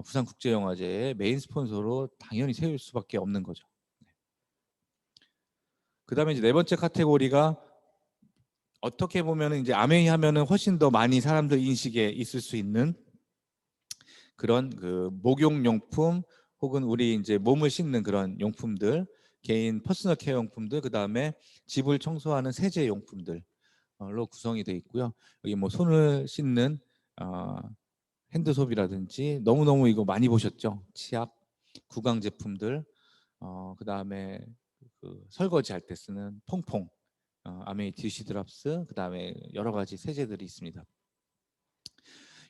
부산국제영화제의 메인 스폰서로 당연히 세울 수밖에 없는 거죠. 그다음에 이제 네 번째 카테고리가, 어떻게 보면은 이제 아메이 하면은 훨씬 더 많이 사람들 인식에 있을 수 있는 그런 그 목욕용품 혹은 우리 이제 몸을 씻는 그런 용품들, 개인 퍼스널 케어 용품들, 그다음에 집을 청소하는 세제 용품들로 구성이 되어 있고요. 여기 뭐 손을 씻는 어, 핸드소비라든지, 너무너무 이거 많이 보셨죠? 치약, 구강 제품들, 그다음에 그 설거지 할 때 쓰는 퐁퐁, 아메이 디시드랍스, 그다음에 여러 가지 세제들이 있습니다.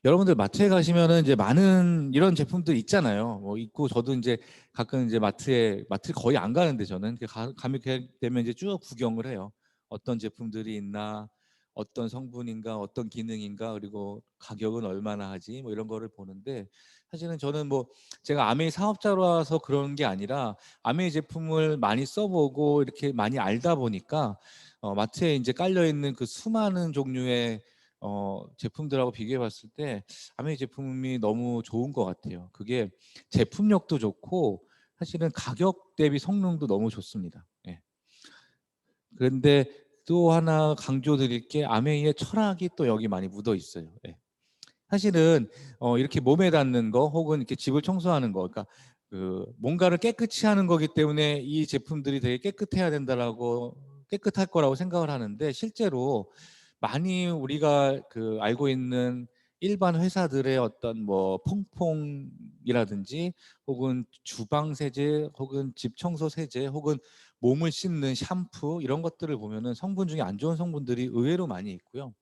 여러분들 마트에 가시면은 이제 많은 이런 제품들 있잖아요. 뭐 있고, 저도 이제 가끔 이제 마트 거의 안 가는데, 저는 가면 되면 이제 쭉 구경을 해요. 어떤 제품들이 있나, 어떤 성분인가, 어떤 기능인가, 그리고 가격은 얼마나 하지, 뭐 이런 거를 보는데, 사실은 저는 뭐 제가 아메이 사업자라서 그런 게 아니라 아메이 제품을 많이 써보고 이렇게 많이 알다 보니까 마트에 이제 깔려 있는 그 수많은 종류의 제품들하고 비교해 봤을 때 아메이 제품이 너무 좋은 것 같아요. 그게 제품력도 좋고 사실은 가격 대비 성능도 너무 좋습니다. 예. 그런데 또 하나 강조드릴 게, 아메이의 철학이 또 여기 많이 묻어 있어요. 예. 사실은 이렇게 몸에 닿는 거 혹은 이렇게 집을 청소하는 거, 그러니까 그 뭔가를 깨끗이 하는 거기 때문에 이 제품들이 되게 깨끗해야 된다라고, 깨끗할 거라고 생각을 하는데, 실제로 많이 우리가 그 알고 있는 일반 회사들의 어떤 뭐 퐁퐁이라든지 혹은 주방 세제 혹은 집 청소 세제 혹은 몸을 씻는 샴푸, 이런 것들을 보면은 성분 중에 안 좋은 성분들이 의외로 많이 있고요.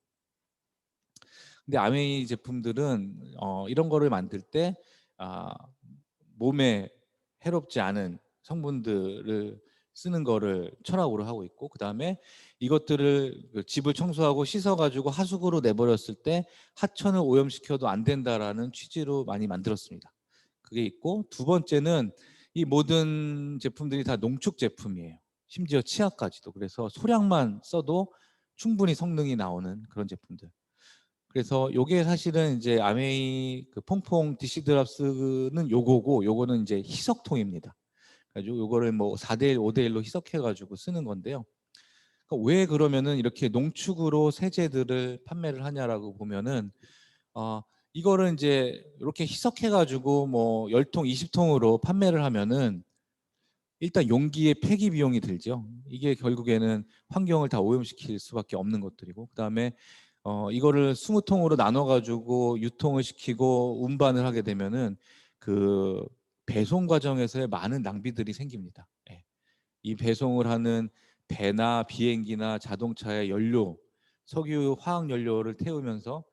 근데 아메이 제품들은 이런 거를 만들 때 아, 몸에 해롭지 않은 성분들을 쓰는 거를 철학으로 하고 있고, 그다음에 이것들을 그 집을 청소하고 씻어가지고 하수구로 내버렸을 때 하천을 오염시켜도 안 된다라는 취지로 많이 만들었습니다. 그게 있고, 두 번째는 이 모든 제품들이 다 농축 제품이에요. 심지어 치약까지도. 그래서 소량만 써도 충분히 성능이 나오는 그런 제품들. 그래서 요게 사실은 이제 아메이 그 퐁퐁 디시드랍스는 요거고, 요거는 이제 희석통입니다. 그래서 요거를 뭐 4대1, 5대1로 희석해 가지고 쓰는 건데요. 그러니까 왜 그러면은 이렇게 농축으로 세제들을 판매를 하냐라고 보면은, 어 이거를 이제 이렇게 희석해 가지고 뭐 10통, 20통으로 판매를 하면은 일단 용기의 폐기 비용이 들죠. 이게 결국에는 환경을 다 오염시킬 수밖에 없는 것들이고, 그다음에 이거를 20통으로 나눠 가지고 유통을 시키고 운반을 하게 되면은 그 배송 과정에서의 많은 낭비들이 생깁니다. 예. 이 배송을 하는 배나 비행기나 자동차의 연료, 석유, 화학 연료를 태우면서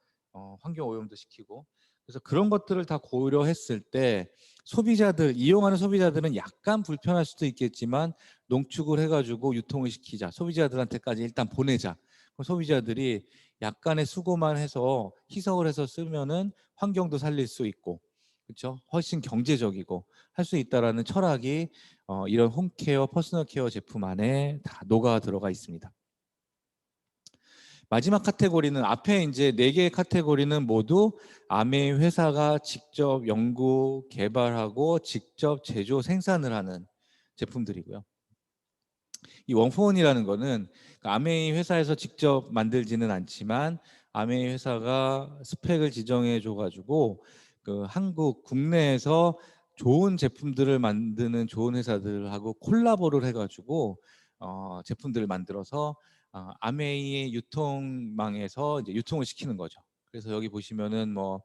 환경 오염도 시키고, 그래서 그런 것들을 다 고려했을 때 소비자들, 이용하는 소비자들은 약간 불편할 수도 있겠지만 농축을 해가지고 유통을 시키자. 소비자들한테까지 일단 보내자. 그럼 소비자들이 약간의 수고만 해서 희석을 해서 쓰면은 환경도 살릴 수 있고, 그렇죠? 훨씬 경제적이고 할 수 있다라는 철학이 이런 홈케어, 퍼스널 케어 제품 안에 다 녹아 들어가 있습니다. 마지막 카테고리는 앞에 이제 4개의 카테고리는 모두 아메이 회사가 직접 연구 개발하고 직접 제조 생산을 하는 제품들이고요. 이 원포원이라는 거는 아메이 회사에서 직접 만들지는 않지만 아메이 회사가 스펙을 지정해 줘가지고 그 한국 국내에서 좋은 제품들을 만드는 좋은 회사들하고 콜라보를 해가지고 제품들을 만들어서 아메이의 유통망에서 이제 유통을 시키는 거죠. 그래서 여기 보시면은 뭐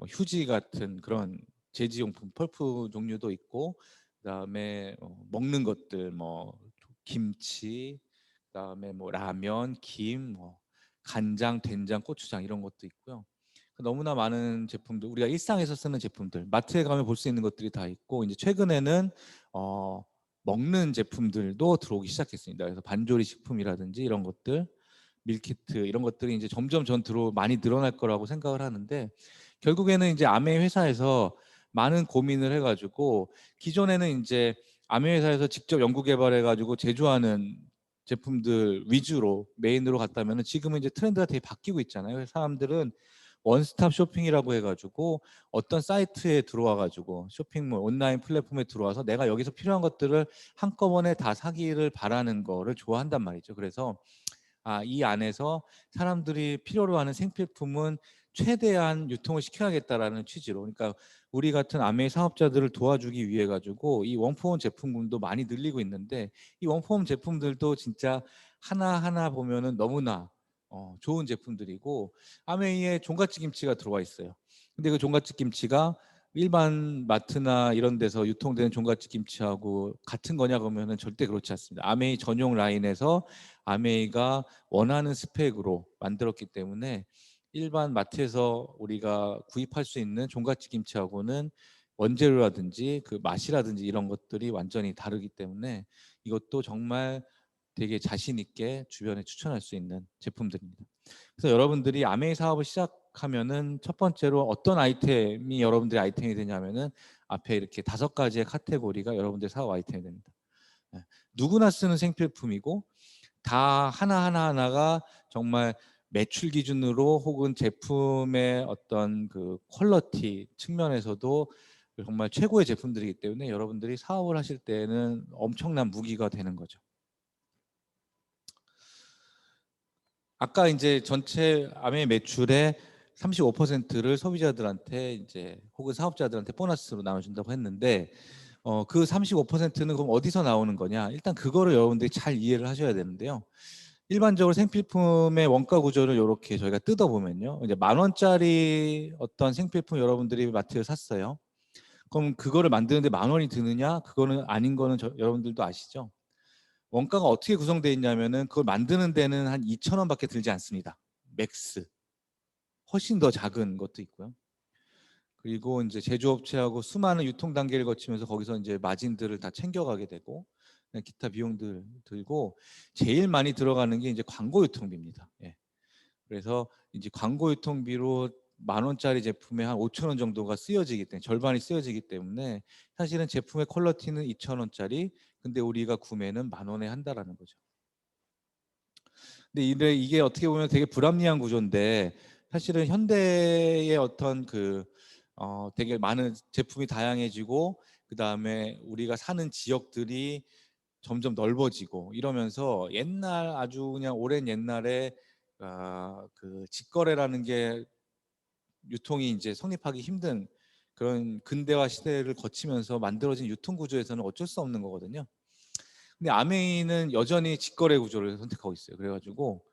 휴지 같은 그런 제지용품 펄프 종류도 있고, 그다음에 먹는 것들 뭐 김치, 그다음에 뭐 라면, 김, 뭐 간장, 된장, 고추장 이런 것도 있고요. 너무나 많은 제품들, 우리가 일상에서 쓰는 제품들, 마트에 가면 볼 수 있는 것들이 다 있고, 이제 최근에는 먹는 제품들도 들어오기 시작했습니다. 그래서 반조리 식품이라든지 이런 것들, 밀키트 이런 것들이 이제 점점 전투로 많이 늘어날 거라고 생각을 하는데, 결국에는 이제 아메 회사에서 많은 고민을 해가지고 기존에는 이제 아메 회사에서 직접 연구 개발해가지고 제조하는 제품들 위주로 메인으로 갔다면은 지금은 이제 트렌드가 되게 바뀌고 있잖아요. 사람들은 원스톱 쇼핑이라고 해가지고 어떤 사이트에 들어와가지고 쇼핑몰 온라인 플랫폼에 들어와서 내가 여기서 필요한 것들을 한꺼번에 다 사기를 바라는 거를 좋아한단 말이죠. 그래서 이 안에서 사람들이 필요로 하는 생필품은 최대한 유통을 시켜야겠다라는 취지로, 그러니까 우리 같은 아메 사업자들을 도와주기 위해 가지고 이 원포원 제품군도 많이 늘리고 있는데, 이 원포원 제품들도 진짜 하나하나 보면은 너무나 좋은 제품들이고, 아메이에 종갓집 김치가 들어와 있어요. 근데 그 종갓집 김치가 일반 마트나 이런 데서 유통되는 종갓집 김치하고 같은 거냐 그러면은 절대 그렇지 않습니다. 아메이 전용 라인에서 아메이가 원하는 스펙으로 만들었기 때문에 일반 마트에서 우리가 구입할 수 있는 종갓집 김치하고는 원재료라든지 그 맛이라든지 이런 것들이 완전히 다르기 때문에 이것도 정말 되게 자신 있게 주변에 추천할 수 있는 제품들입니다. 그래서 여러분들이 아메이 사업을 시작하면은 첫 번째로 어떤 아이템이 여러분들의 아이템이 되냐면은 앞에 이렇게 5가지의 카테고리가 여러분들의 사업 아이템이 됩니다. 누구나 쓰는 생필품이고, 다 하나하나가 정말 매출 기준으로 혹은 제품의 어떤 그 퀄리티 측면에서도 정말 최고의 제품들이기 때문에 여러분들이 사업을 하실 때는 엄청난 무기가 되는 거죠. 아까 이제 전체 아메 매출의 35%를 소비자들한테 이제 혹은 사업자들한테 보너스로 나눠준다고 했는데, 그 35%는 그럼 어디서 나오는 거냐? 일단 그거를 여러분들이 잘 이해를 하셔야 되는데요. 일반적으로 생필품의 원가 구조를 이렇게 저희가 뜯어보면요, 이제 10,000원짜리 어떤 생필품 여러분들이 마트에 샀어요. 그럼 그거를 만드는데 10,000원이 드느냐? 그거는 아닌 거는 여러분들도 아시죠? 원가가 어떻게 구성되어 있냐면은 그걸 만드는 데는 한 2,000원밖에 들지 않습니다. 맥스. 훨씬 더 작은 것도 있고요. 그리고 이제 제조업체하고 수많은 유통 단계를 거치면서 거기서 이제 마진들을 다 챙겨가게 되고, 기타 비용들 들고 제일 많이 들어가는 게 이제 광고 유통비입니다. 예. 그래서 이제 광고 유통비로 10,000원짜리 제품에 한 5,000원 정도가 쓰여지기 때문에, 절반이 쓰여지기 때문에 사실은 제품의 퀄리티는 2,000원짜리, 근데 우리가 구매는 10,000원에 한다라는 거죠. 근데 이게 어떻게 보면 되게 불합리한 구조인데, 사실은 현대의 어떤 되게 많은 제품이 다양해지고, 그 다음에 우리가 사는 지역들이 점점 넓어지고 이러면서 옛날 아주 그냥 오랜 옛날에 그 직거래라는 게 유통이 이제 성립하기 힘든 그런 근대화 시대를 거치면서 만들어진 유통 구조에서는 어쩔 수 없는 거거든요. 근데 아메이는 여전히 직거래 구조를 선택하고 있어요. 그래가지고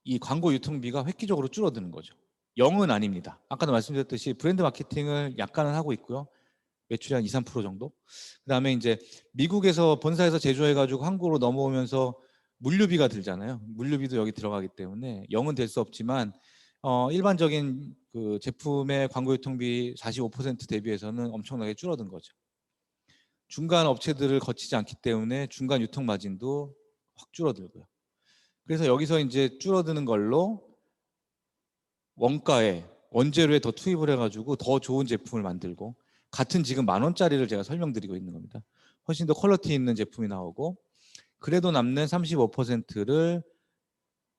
이 광고 유통비가 획기적으로 줄어드는 거죠. 0은 아닙니다. 아까도 말씀드렸듯이 브랜드 마케팅을 약간은 하고 있고요. 매출이 한 2, 3% 정도. 그다음에 이제 미국에서 본사에서 제조해가지고 한국으로 넘어오면서 물류비가 들잖아요. 물류비도 여기 들어가기 때문에 0은 될 수 없지만 일반적인 그 제품의 광고 유통비 45% 대비해서는 엄청나게 줄어든 거죠. 중간 업체들을 거치지 않기 때문에 중간 유통 마진도 확 줄어들고요. 그래서 여기서 이제 줄어드는 걸로 원가에 원재료에 더 투입을 해가지고 더 좋은 제품을 만들고, 같은 지금 10,000원짜리를 제가 설명드리고 있는 겁니다. 훨씬 더 퀄리티 있는 제품이 나오고, 그래도 남는 35%를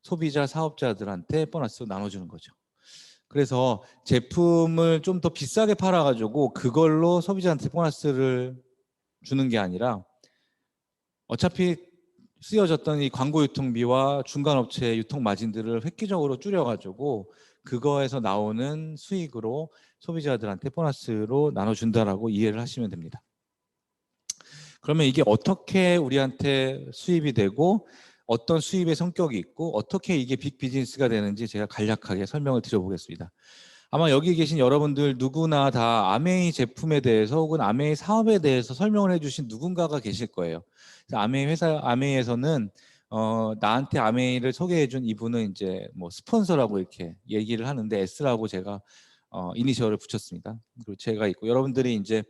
소비자 사업자들한테 보너스로 나눠주는 거죠. 그래서 제품을 좀 더 비싸게 팔아가지고 그걸로 소비자한테 보너스를 주는 게 아니라, 어차피 쓰여졌던 이 광고 유통비와 중간업체 유통 마진들을 획기적으로 줄여가지고 그거에서 나오는 수익으로 소비자들한테 보너스로 나눠준다라고 이해를 하시면 됩니다. 그러면 이게 어떻게 우리한테 수입이 되고 어떤 수입의 성격이 있고 어떻게 이게 빅 비즈니스가 되는지 제가 간략하게 설명을 드려보겠습니다. 아마 여기 계신 여러분들 누구나 다 아메이 제품에 대해서 혹은 아메이 사업에 대해서 설명을 해주신 누군가가 계실 거예요. 아메이 회사, 아메이에서는 나한테 아메이를 소개해준 이분은 이제 뭐 스폰서라고 이렇게 얘기를 하는데 S라고 제가 이니셜을 붙였습니다. 그리고 제가 있고, 여러분들이 이제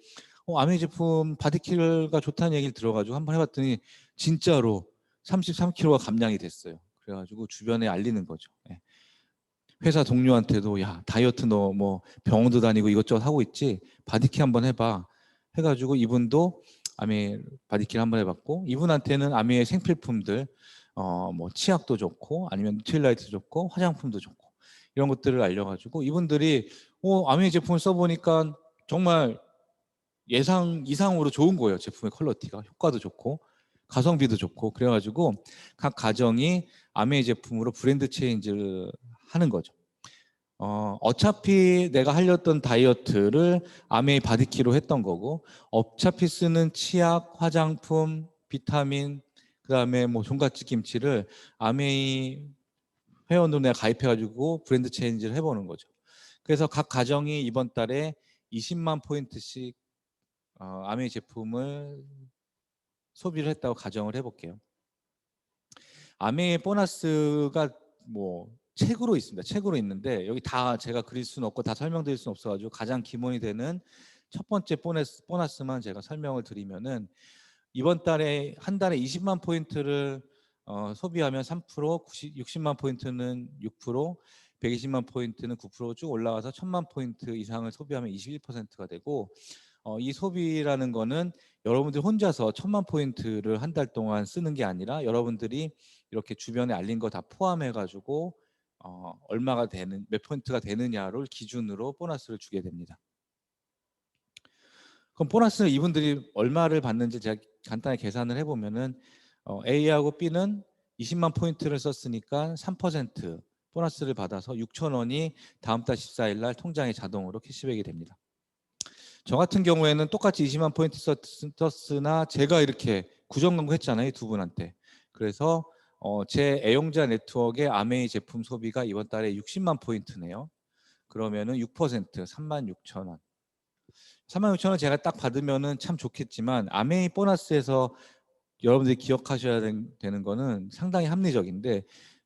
아메이 제품 바디킬가 좋다는 얘기를 들어가지고 한번 해봤더니 진짜로 33kg가 감량이 됐어요. 그래가지고 주변에 알리는 거죠. 예. 회사 동료한테도 야, 다이어트 너 뭐 병원도 다니고 이것저것 하고 있지, 바디킬 한번 해봐 해가지고 이분도 아메 바디킬 한번 해봤고, 이분한테는 아메의 생필품들 뭐 치약도 좋고 아니면 뉴트릴라이트 좋고 화장품도 좋고 이런 것들을 알려가지고 이분들이 아메 제품을 써보니까 정말 예상 이상으로 좋은 거예요. 제품의 퀄리티가, 효과도 좋고 가성비도 좋고, 그래가지고 각 가정이 아메이 제품으로 브랜드 체인지를 하는 거죠. 어차피 내가 하려던 다이어트를 아메이 바디키로 했던 거고, 어차피 쓰는 치약, 화장품, 비타민, 그다음에 뭐 종갓집 김치를 아메이 회원으로 내가 가입해가지고 브랜드 체인지를 해보는 거죠. 그래서 각 가정이 이번 달에 20만 포인트씩 아메이 제품을 소비를 했다고 가정을 해볼게요. 아메이 보너스가 뭐 책으로 있습니다. 책으로 있는데 여기 다 제가 그릴 수는 없고 다 설명드릴 수는 없어가지고 가장 기본이 되는 첫 번째 보너스만 제가 설명을 드리면은, 이번 달에 한 달에 20만 포인트를 소비하면 3%, 60만 포인트는 6%, 120만 포인트는 9%쭉 올라가서 1000만 포인트 이상을 소비하면 21%가 되고, 이 소비라는 거는 여러분들 혼자서 1000만 포인트를 한 달 동안 쓰는 게 아니라 여러분들이 이렇게 주변에 알린 거 다 포함해 가지고 얼마가 되는, 몇 포인트가 되느냐를 기준으로 보너스를 주게 됩니다. 그럼 보너스는 이분들이 얼마를 받는지 제가 간단히 계산을 해보면은 A하고 B는 20만 포인트를 썼으니까 3% 보너스를 받아서 6,000원이 다음 달 14일 날 통장에 자동으로 캐시백이 됩니다. 저 같은 경우에는 똑같이 20만 포인트 썼으나 제가 이렇게 구정 광고했잖아요, 두 분한테. 그래서 제 애용자 네트워크의 아메이 제품 소비가 이번 달에 60만 포인트네요. 그러면은 6% 36,000원. 36,000원 제가 딱 받으면은 참 좋겠지만, 아메이 보너스에서 여러분들이 기억하셔야 되는 거는 상당히 합리적인데,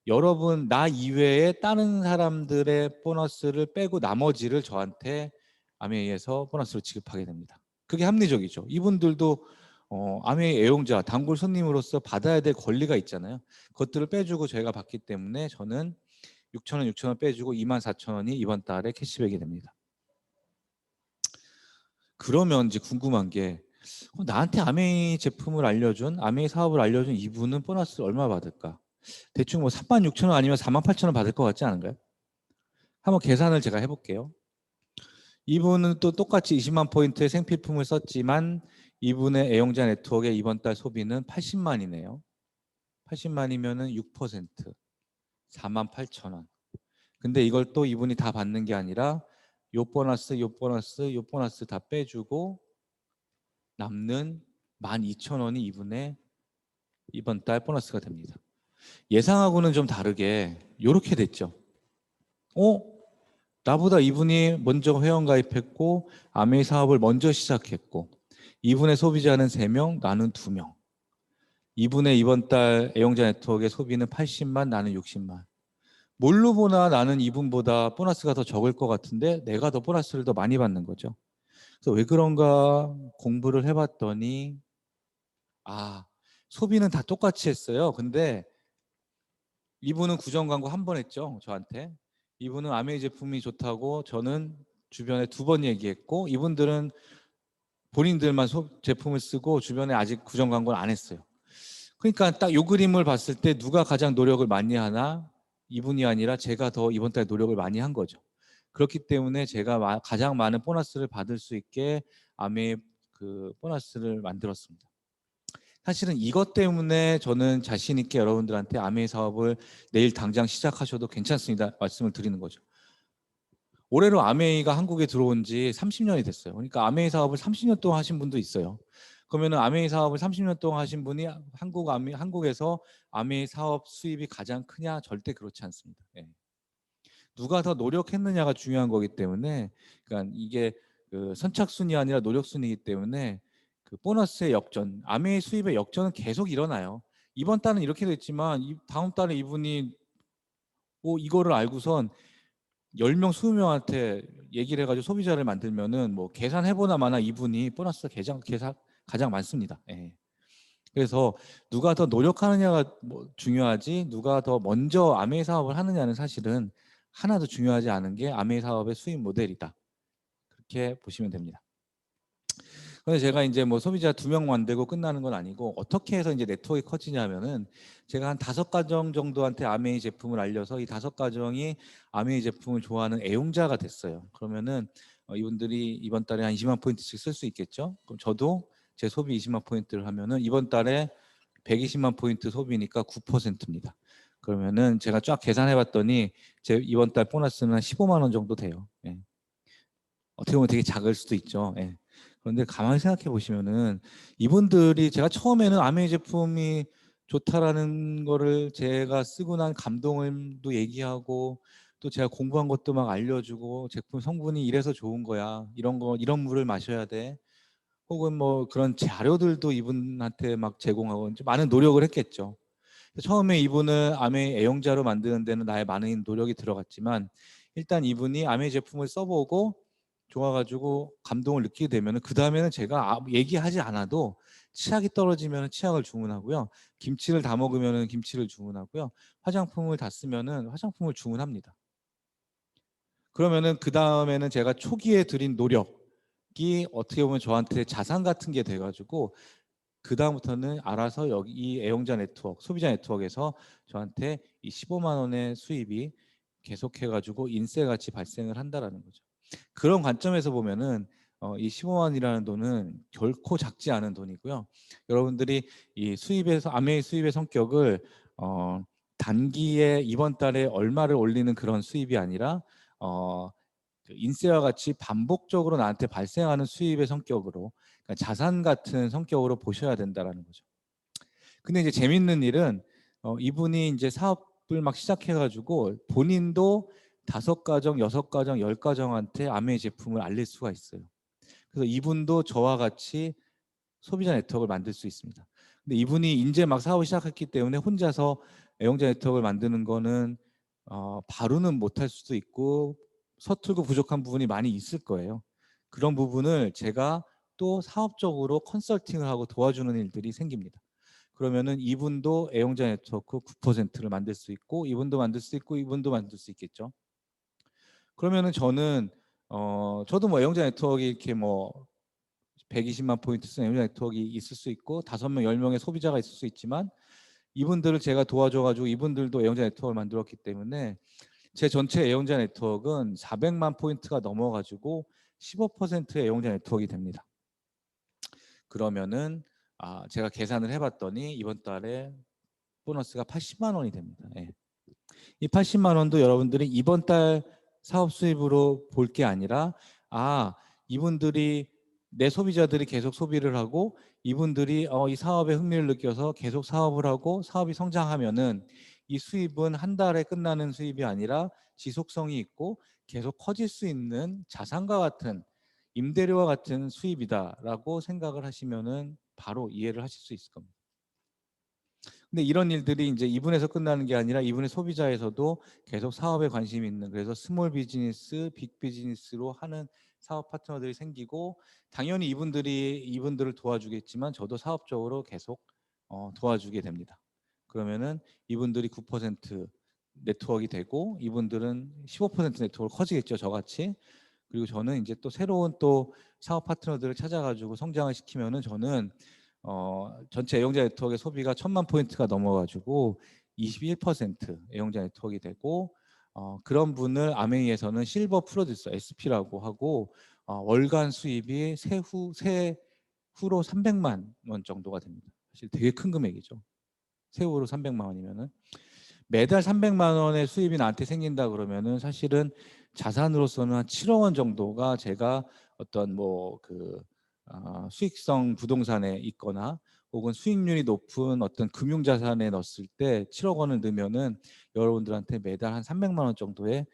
여러분 나 이외에 다른 사람들의 보너스를 빼고 나머지를 저한테 아메이에서 보너스로 지급하게 됩니다. 그게 합리적이죠. 이분들도 아메이 애용자, 단골 손님으로서 받아야 될 권리가 있잖아요. 그것들을 빼주고 저희가 받기 때문에 저는 6,000원, 6,000원 빼주고 24,000원이 이번 달에 캐시백이 됩니다. 그러면 이제 궁금한 게, 나한테 아메이 제품을 알려준, 아메이 사업을 알려준 이분은 보너스 얼마 받을까? 대충 뭐 36,000원 아니면 48,000원 받을 것 같지 않은가요? 한번 계산을 제가 해볼게요. 이분은 또 똑같이 20만 포인트의 생필품을 썼지만 이분의 애용자 네트워크의 이번 달 소비는 80만이네요. 80만이면은 6%, 48,000원. 근데 이걸 또 이분이 다 받는 게 아니라 요 보너스, 요 보너스, 요 보너스 다 빼주고 남는 12,000원이 이분의 이번 달 보너스가 됩니다. 예상하고는 좀 다르게 이렇게 됐죠. 나보다 이분이 먼저 회원 가입했고 아메이 사업을 먼저 시작했고, 이분의 소비자는 3명, 나는 2명. 이분의 이번 달 애용자 네트워크의 소비는 80만, 나는 60만. 뭘로 보나 나는 이분보다 보너스가 더 적을 것 같은데 내가 더 보너스를 더 많이 받는 거죠. 그래서 왜 그런가 공부를 해봤더니 소비는 다 똑같이 했어요. 근데 이분은 구정 광고 한 번 했죠, 저한테. 이분은 아메이 제품이 좋다고 저는 주변에 2번 얘기했고, 이분들은 본인들만 제품을 쓰고 주변에 아직 구정 광고를 안 했어요. 그러니까 딱 요 그림을 봤을 때 누가 가장 노력을 많이 하나? 이분이 아니라 제가 더 이번 달에 노력을 많이 한 거죠. 그렇기 때문에 제가 가장 많은 보너스를 받을 수 있게 아메이 그 보너스를 만들었습니다. 사실은 이것 때문에 저는 자신 있게 여러분들한테 아메이 사업을 내일 당장 시작하셔도 괜찮습니다 말씀을 드리는 거죠. 올해로 아메이가 한국에 들어온 지 30년이 됐어요. 그러니까 아메이 사업을 30년 동안 하신 분도 있어요. 그러면 아메이 사업을 30년 동안 하신 분이 한국에서 아메이 사업 수입이 가장 크냐? 절대 그렇지 않습니다. 예. 누가 더 노력했느냐가 중요한 거기 때문에, 그러니까 이게 그 선착순이 아니라 노력순이기 때문에 그 보너스의 역전, 아메이 수입의 역전은 계속 일어나요. 이번 달은 이렇게 됐지만 다음 달에 이분이 이거를 알고선 10명, 20명한테 얘기를 해가지고 소비자를 만들면은 뭐 계산해보나 마나 이분이 보너스가 가장 많습니다. 예. 그래서 누가 더 노력하느냐가 중요하지, 누가 더 먼저 아메이 사업을 하느냐는 사실은 하나도 중요하지 않은 게 아메이 사업의 수입 모델이다. 그렇게 보시면 됩니다. 그래서 제가 이제 뭐 소비자 2명 만들고 끝나는 건 아니고, 어떻게 해서 이제 네트워크가 커지냐면은 제가 한 5가정 정도한테 아메이 제품을 알려서 이 5가정이 아메이 제품을 좋아하는 애용자가 됐어요. 그러면은 이분들이 이번 달에 한 20만 포인트씩 쓸 수 있겠죠. 그럼 저도 제 소비 20만 포인트를 하면은 이번 달에 120만 포인트 소비니까 9%입니다. 그러면은 제가 쫙 계산해 봤더니 제 이번 달 보너스는 한 15만 원 정도 돼요. 예. 어떻게 보면 되게 작을 수도 있죠. 예. 그런데 가만히 생각해 보시면은 이분들이, 제가 처음에는 아메이 제품이 좋다라는 거를 제가 쓰고 난 감동을도 얘기하고, 또 제가 공부한 것도 막 알려주고, 제품 성분이 이래서 좋은 거야, 이런 물을 마셔야 돼, 혹은 뭐 그런 자료들도 이분한테 막 제공하고 이제 많은 노력을 했겠죠. 처음에 이분은 아메이 애용자로 만드는 데는 나의 많은 노력이 들어갔지만, 일단 이분이 아메이 제품을 써보고 좋아가지고 감동을 느끼게 되면 그 다음에는 제가 얘기하지 않아도 치약이 떨어지면 치약을 주문하고요, 김치를 다 먹으면 김치를 주문하고요, 화장품을 다 쓰면 화장품을 주문합니다. 그러면은 그 다음에는 제가 초기에 들인 노력이 어떻게 보면 저한테 자산 같은 게 돼가지고, 그 다음부터는 알아서 여기 이 애용자 네트워크, 소비자 네트워크에서 저한테 이 15만 원의 수입이 계속해가지고 인세같이 발생을 한다라는 거죠. 그런 관점에서 보면은 이 15만 원이라는 돈은 결코 작지 않은 돈이고요. 여러분들이 이 수입에서 아메이 수입의 성격을 단기에 이번 달에 얼마를 올리는 그런 수입이 아니라 그 인세와 같이 반복적으로 나한테 발생하는 수입의 성격으로, 그러니까 자산 같은 성격으로 보셔야 된다라는 거죠. 근데 이제 재밌는 일은 이분이 이제 사업을 막 시작해가지고 본인도 5가정, 6가정, 10가정한테 아메이 제품을 알릴 수가 있어요. 그래서 이분도 저와 같이 소비자 네트워크를 만들 수 있습니다. 근데 이분이 이제 막 사업을 시작했기 때문에 혼자서 애용자 네트워크를 만드는 거는 바로는 못할 수도 있고 서툴고 부족한 부분이 많이 있을 거예요. 그런 부분을 제가 또 사업적으로 컨설팅을 하고 도와주는 일들이 생깁니다. 그러면은 이분도 애용자 네트워크 9%를 만들 수 있고, 이분도 만들 수 있고, 이분도 만들 수 있겠죠. 그러면은 저도 뭐 애용자 네트워크 이렇게 뭐 120만 포인트 쓴 애용자 네트워크 있을 수 있고 5명, 10명의 소비자가 있을 수 있지만, 이분들을 제가 도와줘가지고 이분들도 애용자 네트워크를 만들었기 때문에 제 전체 애용자 네트워크는 400만 포인트가 넘어가지고 15%의 애용자 네트워크가 됩니다. 그러면은 제가 계산을 해봤더니 이번 달에 보너스가 80만 원이 됩니다. 예. 이 80만 원도 여러분들이 이번 달 사업 수입으로 볼 게 아니라, 이분들이, 내 소비자들이 계속 소비를 하고 이분들이 이 사업에 흥미를 느껴서 계속 사업을 하고 사업이 성장하면은 이 수입은 한 달에 끝나는 수입이 아니라 지속성이 있고 계속 커질 수 있는 자산과 같은, 임대료와 같은 수입이다라고 생각을 하시면은 바로 이해를 하실 수 있을 겁니다. 근데 이런 일들이 이제 이분에서 끝나는 게 아니라 이분의 소비자에서도 계속 사업에 관심이 있는, 그래서 스몰 비즈니스, 빅 비즈니스로 하는 사업 파트너들이 생기고, 당연히 이분들을 도와주겠지만 저도 사업적으로 계속 도와주게 됩니다. 그러면은 이분들이 9% 네트워크가 되고 이분들은 15% 네트워크가 커지겠죠, 저같이. 그리고 저는 이제 또 새로운 또 사업 파트너들을 찾아가지고 성장을 시키면은 저는 전체 애용자 네트워크의 소비가 1,000만 포인트가 넘어가지고 21% 애용자 네트워크가 되고, 그런 분을 아메이에서는 실버 프로듀서 SP라고 하고, 월간 수입이 세후로 300만 원 정도가 됩니다. 사실 되게 큰 금액이죠. 세후로 300만 원이면은 매달 300만 원의 수입이 나한테 생긴다 그러면은 사실은 자산으로서는 한 7억 원 정도가 제가 어떤 수익성 부동산에 있거나 혹은 수익률이 높은 어떤 금융 자산에 넣었을 때 7억 원을 넣으면은 여러분들한테 매달 한 300만 원 정도의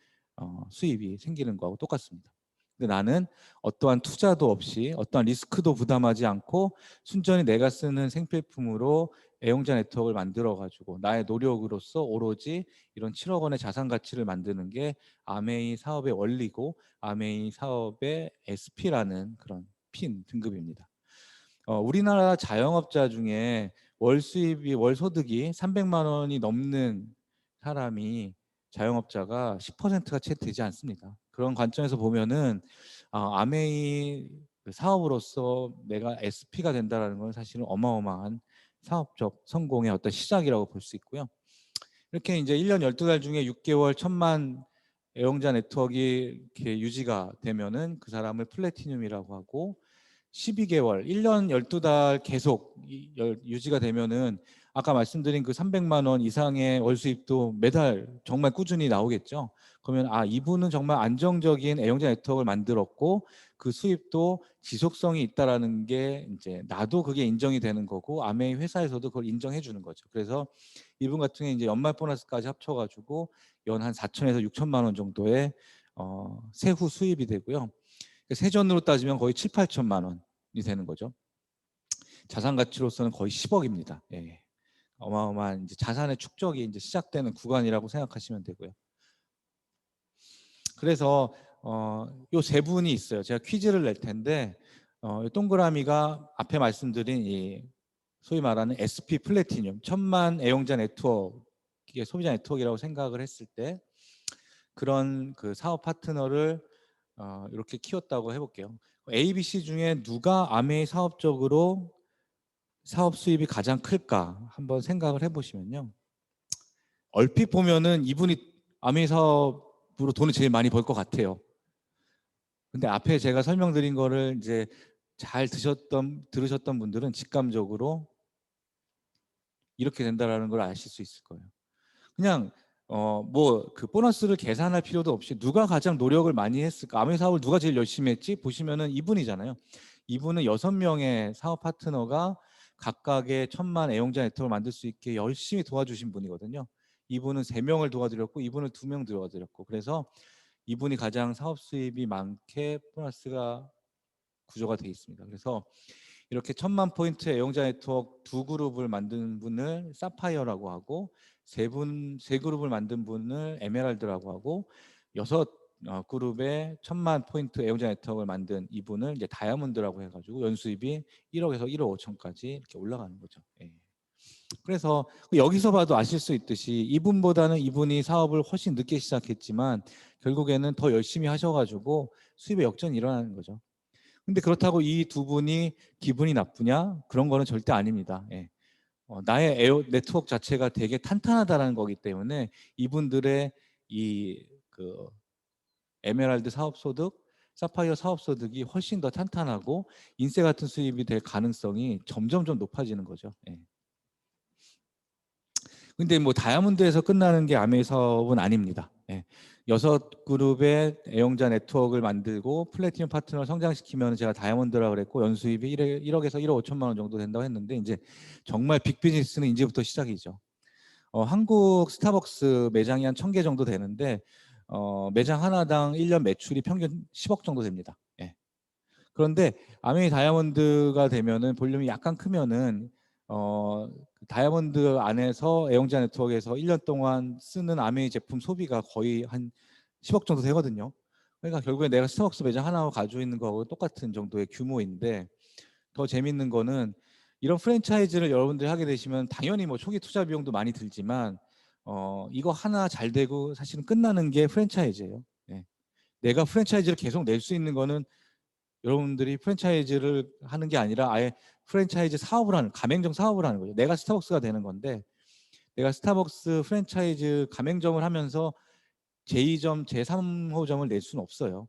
수입이 생기는 거하고 똑같습니다. 근데 나는 어떠한 투자도 없이 어떠한 리스크도 부담하지 않고 순전히 내가 쓰는 생필품으로 애용자 네트워크를 만들어 가지고 나의 노력으로서 오로지 이런 7억 원의 자산 가치를 만드는 게 아메이 사업의 원리고, 아메이 사업의 SP라는 그런 핀 등급입니다. 우리나라 자영업자 중에 월 소득이 300만 원이 넘는 사람이, 자영업자가 10%가 채 되지 않습니다. 그런 관점에서 보면은 아메이 그 사업으로서 내가 SP가 된다라는 건 사실은 어마어마한 사업적 성공의 어떤 시작이라고 볼 수 있고요. 이렇게 이제 1년 12달 중에 6개월 1,000만 애용자 네트워크가 이렇게 유지가 되면은 그 사람을 플래티늄이라고 하고, 12개월, 1년 12달 계속 유지가 되면은 아까 말씀드린 그 300만 원 이상의 월 수입도 매달 정말 꾸준히 나오겠죠. 그러면 이분은 정말 안정적인 애용자 네트워크를 만들었고 그 수입도 지속성이 있다라는 게 이제 나도 그게 인정이 되는 거고, 아메이 회사에서도 그걸 인정해 주는 거죠. 그래서 이분 같은 경우에 이제 연말 보너스까지 합쳐가지고 연 한 4천에서 6천만 원 정도의 세후 수입이 되고요. 세전으로 따지면 거의 7, 8천만 원이 되는 거죠. 자산 가치로서는 거의 10억입니다. 예. 어마어마한 이제 자산의 축적이 이제 시작되는 구간이라고 생각하시면 되고요. 그래서 요 세 분이 있어요. 제가 퀴즈를 낼 텐데 동그라미가 앞에 말씀드린 이 소위 말하는 SP 플래티늄 1,000만 애용자 네트워크의 소비자 네트워크라고 생각을 했을 때 그런 그 사업 파트너를 이렇게 키웠다고 해볼게요. A, B, C 중에 누가 아메이 사업적으로 사업 수입이 가장 클까 한번 생각을 해보시면요. 얼핏 보면은 이분이 아메이 사업으로 돈을 제일 많이 벌 것 같아요. 근데 앞에 제가 설명드린 거를 이제 잘 들으셨던 분들은 직감적으로 이렇게 된다라는 걸 아실 수 있을 거예요. 그냥 그 보너스를 계산할 필요도 없이 누가 가장 노력을 많이 했을까? 아메이 사업을 누가 제일 열심히 했지? 보시면은 이분이잖아요. 이분은 6명의 사업 파트너가 각각의 1,000만 애용자 네트워크를 만들 수 있게 열심히 도와주신 분이거든요. 이분은 3명을 도와드렸고 이분은 2명 도와드렸고, 그래서 이분이 가장 사업 수입이 많게 보너스가 구조가 되어 있습니다. 그래서 이렇게 1,000만 포인트 애용자 네트워크 두 그룹을 만든 분을 사파이어라고 하고, 세 그룹을 만든 분을 에메랄드라고 하고, 여섯 그룹의 1,000만 포인트 애용자 네트워크를 만든 이분을 이제 다이아몬드라고 해가지고 연수입이 1억에서 1억 5천까지 이렇게 올라가는 거죠. 예. 그래서 여기서 봐도 아실 수 있듯이 이분보다는 이분이 사업을 훨씬 늦게 시작했지만 결국에는 더 열심히 하셔가지고 수입의 역전이 일어나는 거죠. 근데 그렇다고 이 두 분이 기분이 나쁘냐? 그런 거는 절대 아닙니다. 예. 나의 네트워크 자체가 되게 탄탄하다는 거기 때문에 이분들의 그 에메랄드 사업 소득, 사파이어 사업 소득이 훨씬 더 탄탄하고 인세 같은 수입이 될 가능성이 점점점 높아지는 거죠. 예. 근데 뭐 다이아몬드에서 끝나는 게 아메이 사업은 아닙니다. 예. 6그룹의 애용자 네트워크를 만들고 플래티넘 파트너를 성장시키면 제가 다이아몬드라 그랬고 연수입이 1억에서 1억 5천만 원 정도 된다고 했는데, 이제 정말 빅 비즈니스는 이제부터 시작이죠. 한국 스타벅스 매장이 한 1,000개 정도 되는데 매장 하나당 1년 매출이 평균 10억 정도 됩니다. 예. 그런데 아메이 다이아몬드가 되면은 볼륨이 약간 크면은 다이아몬드 안에서 애용자 네트워크에서 1년 동안 쓰는 아메이 제품 소비가 거의 한 10억 정도 되거든요. 그러니까 결국에 내가 스타벅스 매장 하나 가지고 있는 거하고 똑같은 정도의 규모인데, 더 재밌는 거는 이런 프랜차이즈를 여러분들이 하게 되시면 당연히 뭐 초기 투자 비용도 많이 들지만 이거 하나 잘 되고 사실은 끝나는 게 프랜차이즈예요. 네. 내가 프랜차이즈를 계속 낼 수 있는 거는 여러분들이 프랜차이즈를 하는 게 아니라 아예 프랜차이즈 사업을 하는, 가맹점 사업을 하는 거죠. 내가 스타벅스가 되는 건데, 내가 스타벅스 프랜차이즈 가맹점을 하면서 제2점, 제3호점을 낼 수는 없어요.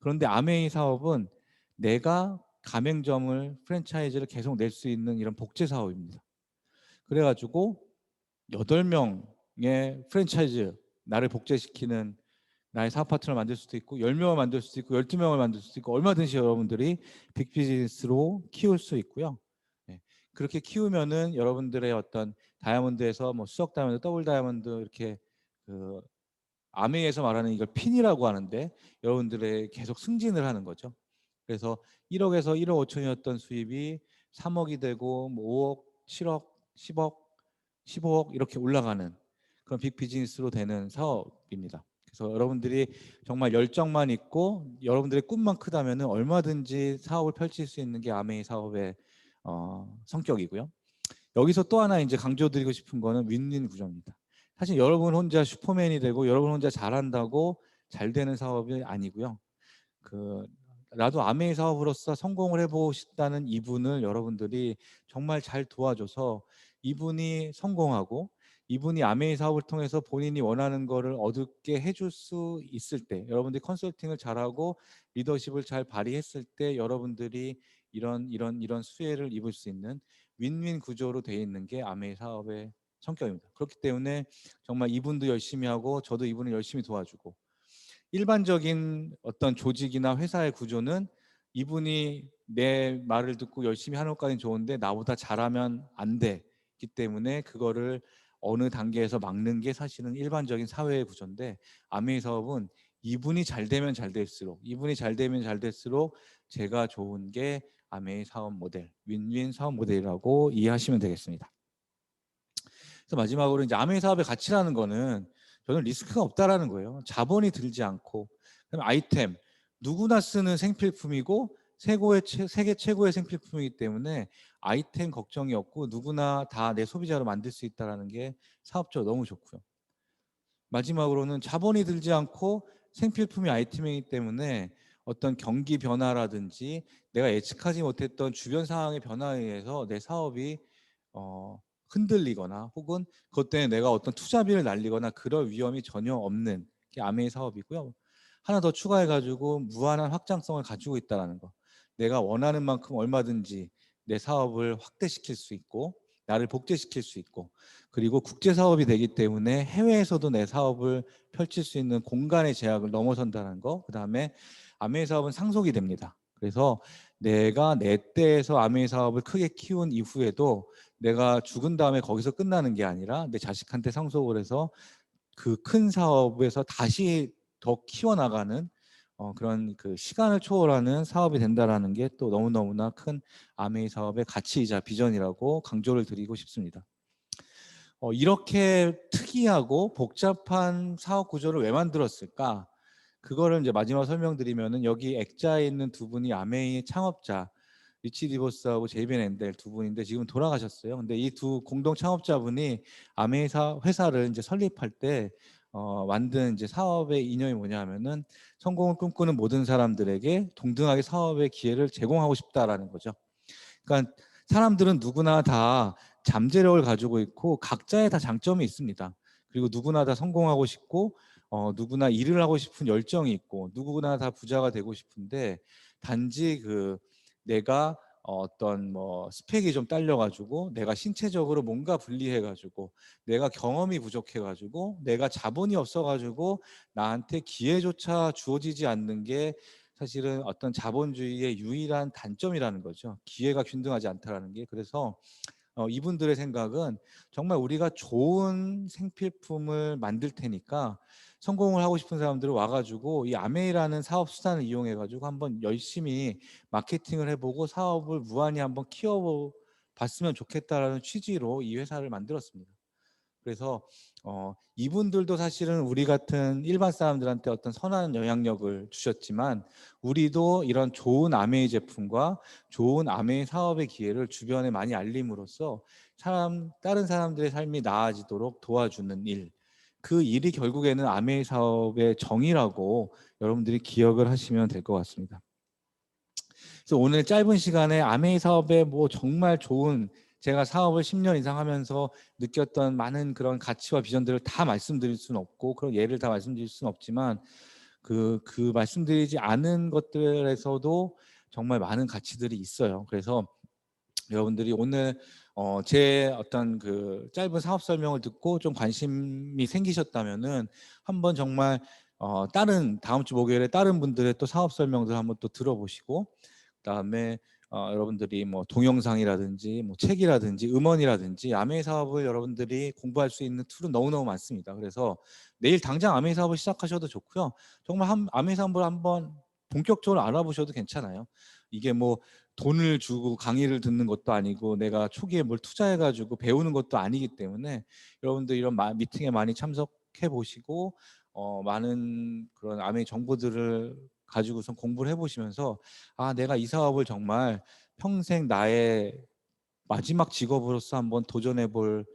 그런데 아메이 사업은 내가 가맹점을 프랜차이즈를 계속 낼 수 있는 이런 복제 사업입니다. 그래가지고 8명의 프랜차이즈, 나를 복제시키는 나의 사업 파트너를 만들 수도 있고 10명을 만들 수도 있고 12명을 만들 수도 있고 얼마든지 여러분들이 빅비즈니스로 키울 수 있고요. 네. 그렇게 키우면은 여러분들의 어떤 다이아몬드에서 뭐 수석 다이아몬드, 더블 다이아몬드 이렇게 그 아메이에서 말하는 이걸 핀이라고 하는데 여러분들의 계속 승진을 하는 거죠. 그래서 1억에서 1억 5천이었던 수입이 3억이 되고 뭐 5억, 7억, 10억, 15억 이렇게 올라가는 그런 빅 비즈니스로 되는 사업입니다. 그래서 여러분들이 정말 열정만 있고 여러분들의 꿈만 크다면 얼마든지 사업을 펼칠 수 있는 게 아메이 사업의 성격이고요. 여기서 또 하나 이제 강조드리고 싶은 거는 윈윈 구조입니다. 사실 여러분 혼자 슈퍼맨이 되고 여러분 혼자 잘한다고 잘 되는 사업이 아니고요. 나도 아메이 사업으로서 성공을 해보고 싶다는 이분을 여러분들이 정말 잘 도와줘서 이분이 성공하고 이분이 아메이 사업을 통해서 본인이 원하는 거를 얻게 해줄 수 있을 때, 여러분들이 컨설팅을 잘하고 리더십을 잘 발휘했을 때 여러분들이 이런 수혜를 입을 수 있는 윈윈 구조로 되어 있는 게 아메이 사업의 성격입니다. 그렇기 때문에 정말 이분도 열심히 하고 저도 이분을 열심히 도와주고, 일반적인 어떤 조직이나 회사의 구조는 이분이 내 말을 듣고 열심히 하는 것까지는 좋은데 나보다 잘하면 안 되기 때문에 그거를 어느 단계에서 막는 게 사실은 일반적인 사회의 구조인데, 아메이 사업은 이분이 잘 되면 잘 될수록, 이분이 잘 되면 잘 될수록 제가 좋은 게 아메이 사업 모델, 윈윈 사업 모델이라고 이해하시면 되겠습니다. 그래서 마지막으로 이제 아메이 사업의 가치라는 거는 저는 리스크가 없다라는 거예요. 자본이 들지 않고, 그다음에 아이템, 누구나 쓰는 생필품이고 세계 최고의 생필품이기 때문에 아이템 걱정이 없고 누구나 다 내 소비자로 만들 수 있다는 게 사업적으로 너무 좋고요. 마지막으로는 자본이 들지 않고 생필품이 아이템이기 때문에 어떤 경기 변화라든지 내가 예측하지 못했던 주변 상황의 변화에 의해서 내 사업이 어, 흔들리거나 혹은 그것 때문에 내가 어떤 투자비를 날리거나 그럴 위험이 전혀 없는 게 아메이 사업이고요. 하나 더 추가해가지고 무한한 확장성을 가지고 있다는 거. 내가 원하는 만큼 얼마든지 내 사업을 확대시킬 수 있고 나를 복제시킬 수 있고, 그리고 국제 사업이 되기 때문에 해외에서도 내 사업을 펼칠 수 있는 공간의 제약을 넘어선다는 거. 그다음에 아메이 사업은 상속이 됩니다. 그래서 내가 내 때에서 아메이 사업을 크게 키운 이후에도 내가 죽은 다음에 거기서 끝나는 게 아니라 내 자식한테 상속을 해서 그 큰 사업에서 다시 더 키워나가는 그런 그 시간을 초월하는 사업이 된다라는 게 또 너무너무나 큰 아메이 사업의 가치이자 비전이라고 강조를 드리고 싶습니다. 이렇게 특이하고 복잡한 사업 구조를 왜 만들었을까? 그거를 이제 마지막 설명드리면은, 여기 액자에 있는 두 분이 아메이 창업자 리치 디보스하고 제이벤 앤델 두 분인데 지금 돌아가셨어요. 근데 이 두 공동 창업자분이 아메이 회사를 이제 설립할 때 만든 이제 사업의 이념이 뭐냐면은 성공을 꿈꾸는 모든 사람들에게 동등하게 사업의 기회를 제공하고 싶다라는 거죠. 그러니까 사람들은 누구나 다 잠재력을 가지고 있고 각자의 다 장점이 있습니다. 그리고 누구나 다 성공하고 싶고 누구나 일을 하고 싶은 열정이 있고 누구나 다 부자가 되고 싶은데, 단지 내가 어떤 뭐 스펙이 좀 딸려가지고 내가 신체적으로 뭔가 불리해가지고 내가 경험이 부족해가지고 내가 자본이 없어가지고 나한테 기회조차 주어지지 않는 게 사실은 어떤 자본주의의 유일한 단점이라는 거죠. 기회가 균등하지 않다라는 게. 그래서 이분들의 생각은 정말 우리가 좋은 생필품을 만들 테니까 성공을 하고 싶은 사람들은 와가지고 이 아메이라는 사업 수단을 이용해가지고 한번 열심히 마케팅을 해보고 사업을 무한히 한번 키워볼 봤으면 좋겠다라는 취지로 이 회사를 만들었습니다. 그래서 이분들도 사실은 우리 같은 일반 사람들한테 어떤 선한 영향력을 주셨지만 우리도 이런 좋은 아메이 제품과 좋은 아메이 사업의 기회를 주변에 많이 알림으로써 다른 사람들의 삶이 나아지도록 도와주는 일, 그 일이 결국에는 아메이 사업의 정의라고 여러분들이 기억을 하시면 될 것 같습니다. 그래서 오늘 짧은 시간에 아메이 사업의 뭐 정말 좋은, 제가 사업을 10년 이상 하면서 느꼈던 많은 그런 가치와 비전들을 다 말씀드릴 수는 없고 그런 예를 다 말씀드릴 수는 없지만 그 말씀드리지 않은 것들에서도 정말 많은 가치들이 있어요. 그래서 여러분들이 오늘 제 어떤 그 짧은 사업 설명을 듣고 좀 관심이 생기셨다면은 한번 정말 다음 주 목요일에 다른 분들의 또 사업 설명들 한번 또 들어보시고, 그다음에 여러분들이 뭐 동영상이라든지 뭐 책이라든지 음원이라든지 아메이 사업을 여러분들이 공부할 수 있는 툴은 너무너무 많습니다. 그래서 내일 당장 아메이 사업을 시작하셔도 좋고요. 정말 아메이 사업을 한번 본격적으로 알아보셔도 괜찮아요. 이게 뭐 돈을 주고 강의를 듣는 것도 아니고 내가 초기에 뭘 투자해 가지고 배우는 것도 아니기 때문에 여러분들 이런 미팅에 많이 참석해 보시고 많은 그런 아메이 정보들을 가지고선 공부를 해보시면서 내가 이 사업을 정말 평생 나의 마지막 직업으로서 한번 도전해 볼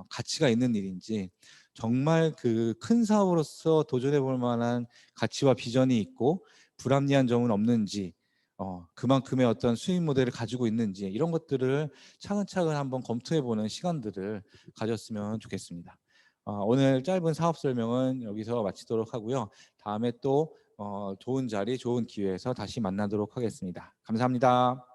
가치가 있는 일인지, 정말 그 큰 사업으로서 도전해 볼 만한 가치와 비전이 있고 불합리한 점은 없는지, 그만큼의 어떤 수익 모델을 가지고 있는지, 이런 것들을 차근차근 한번 검토해 보는 시간들을 가졌으면 좋겠습니다. 오늘 짧은 사업 설명은 여기서 마치도록 하고요. 다음에 또 좋은 자리, 좋은 기회에서 다시 만나도록 하겠습니다. 감사합니다.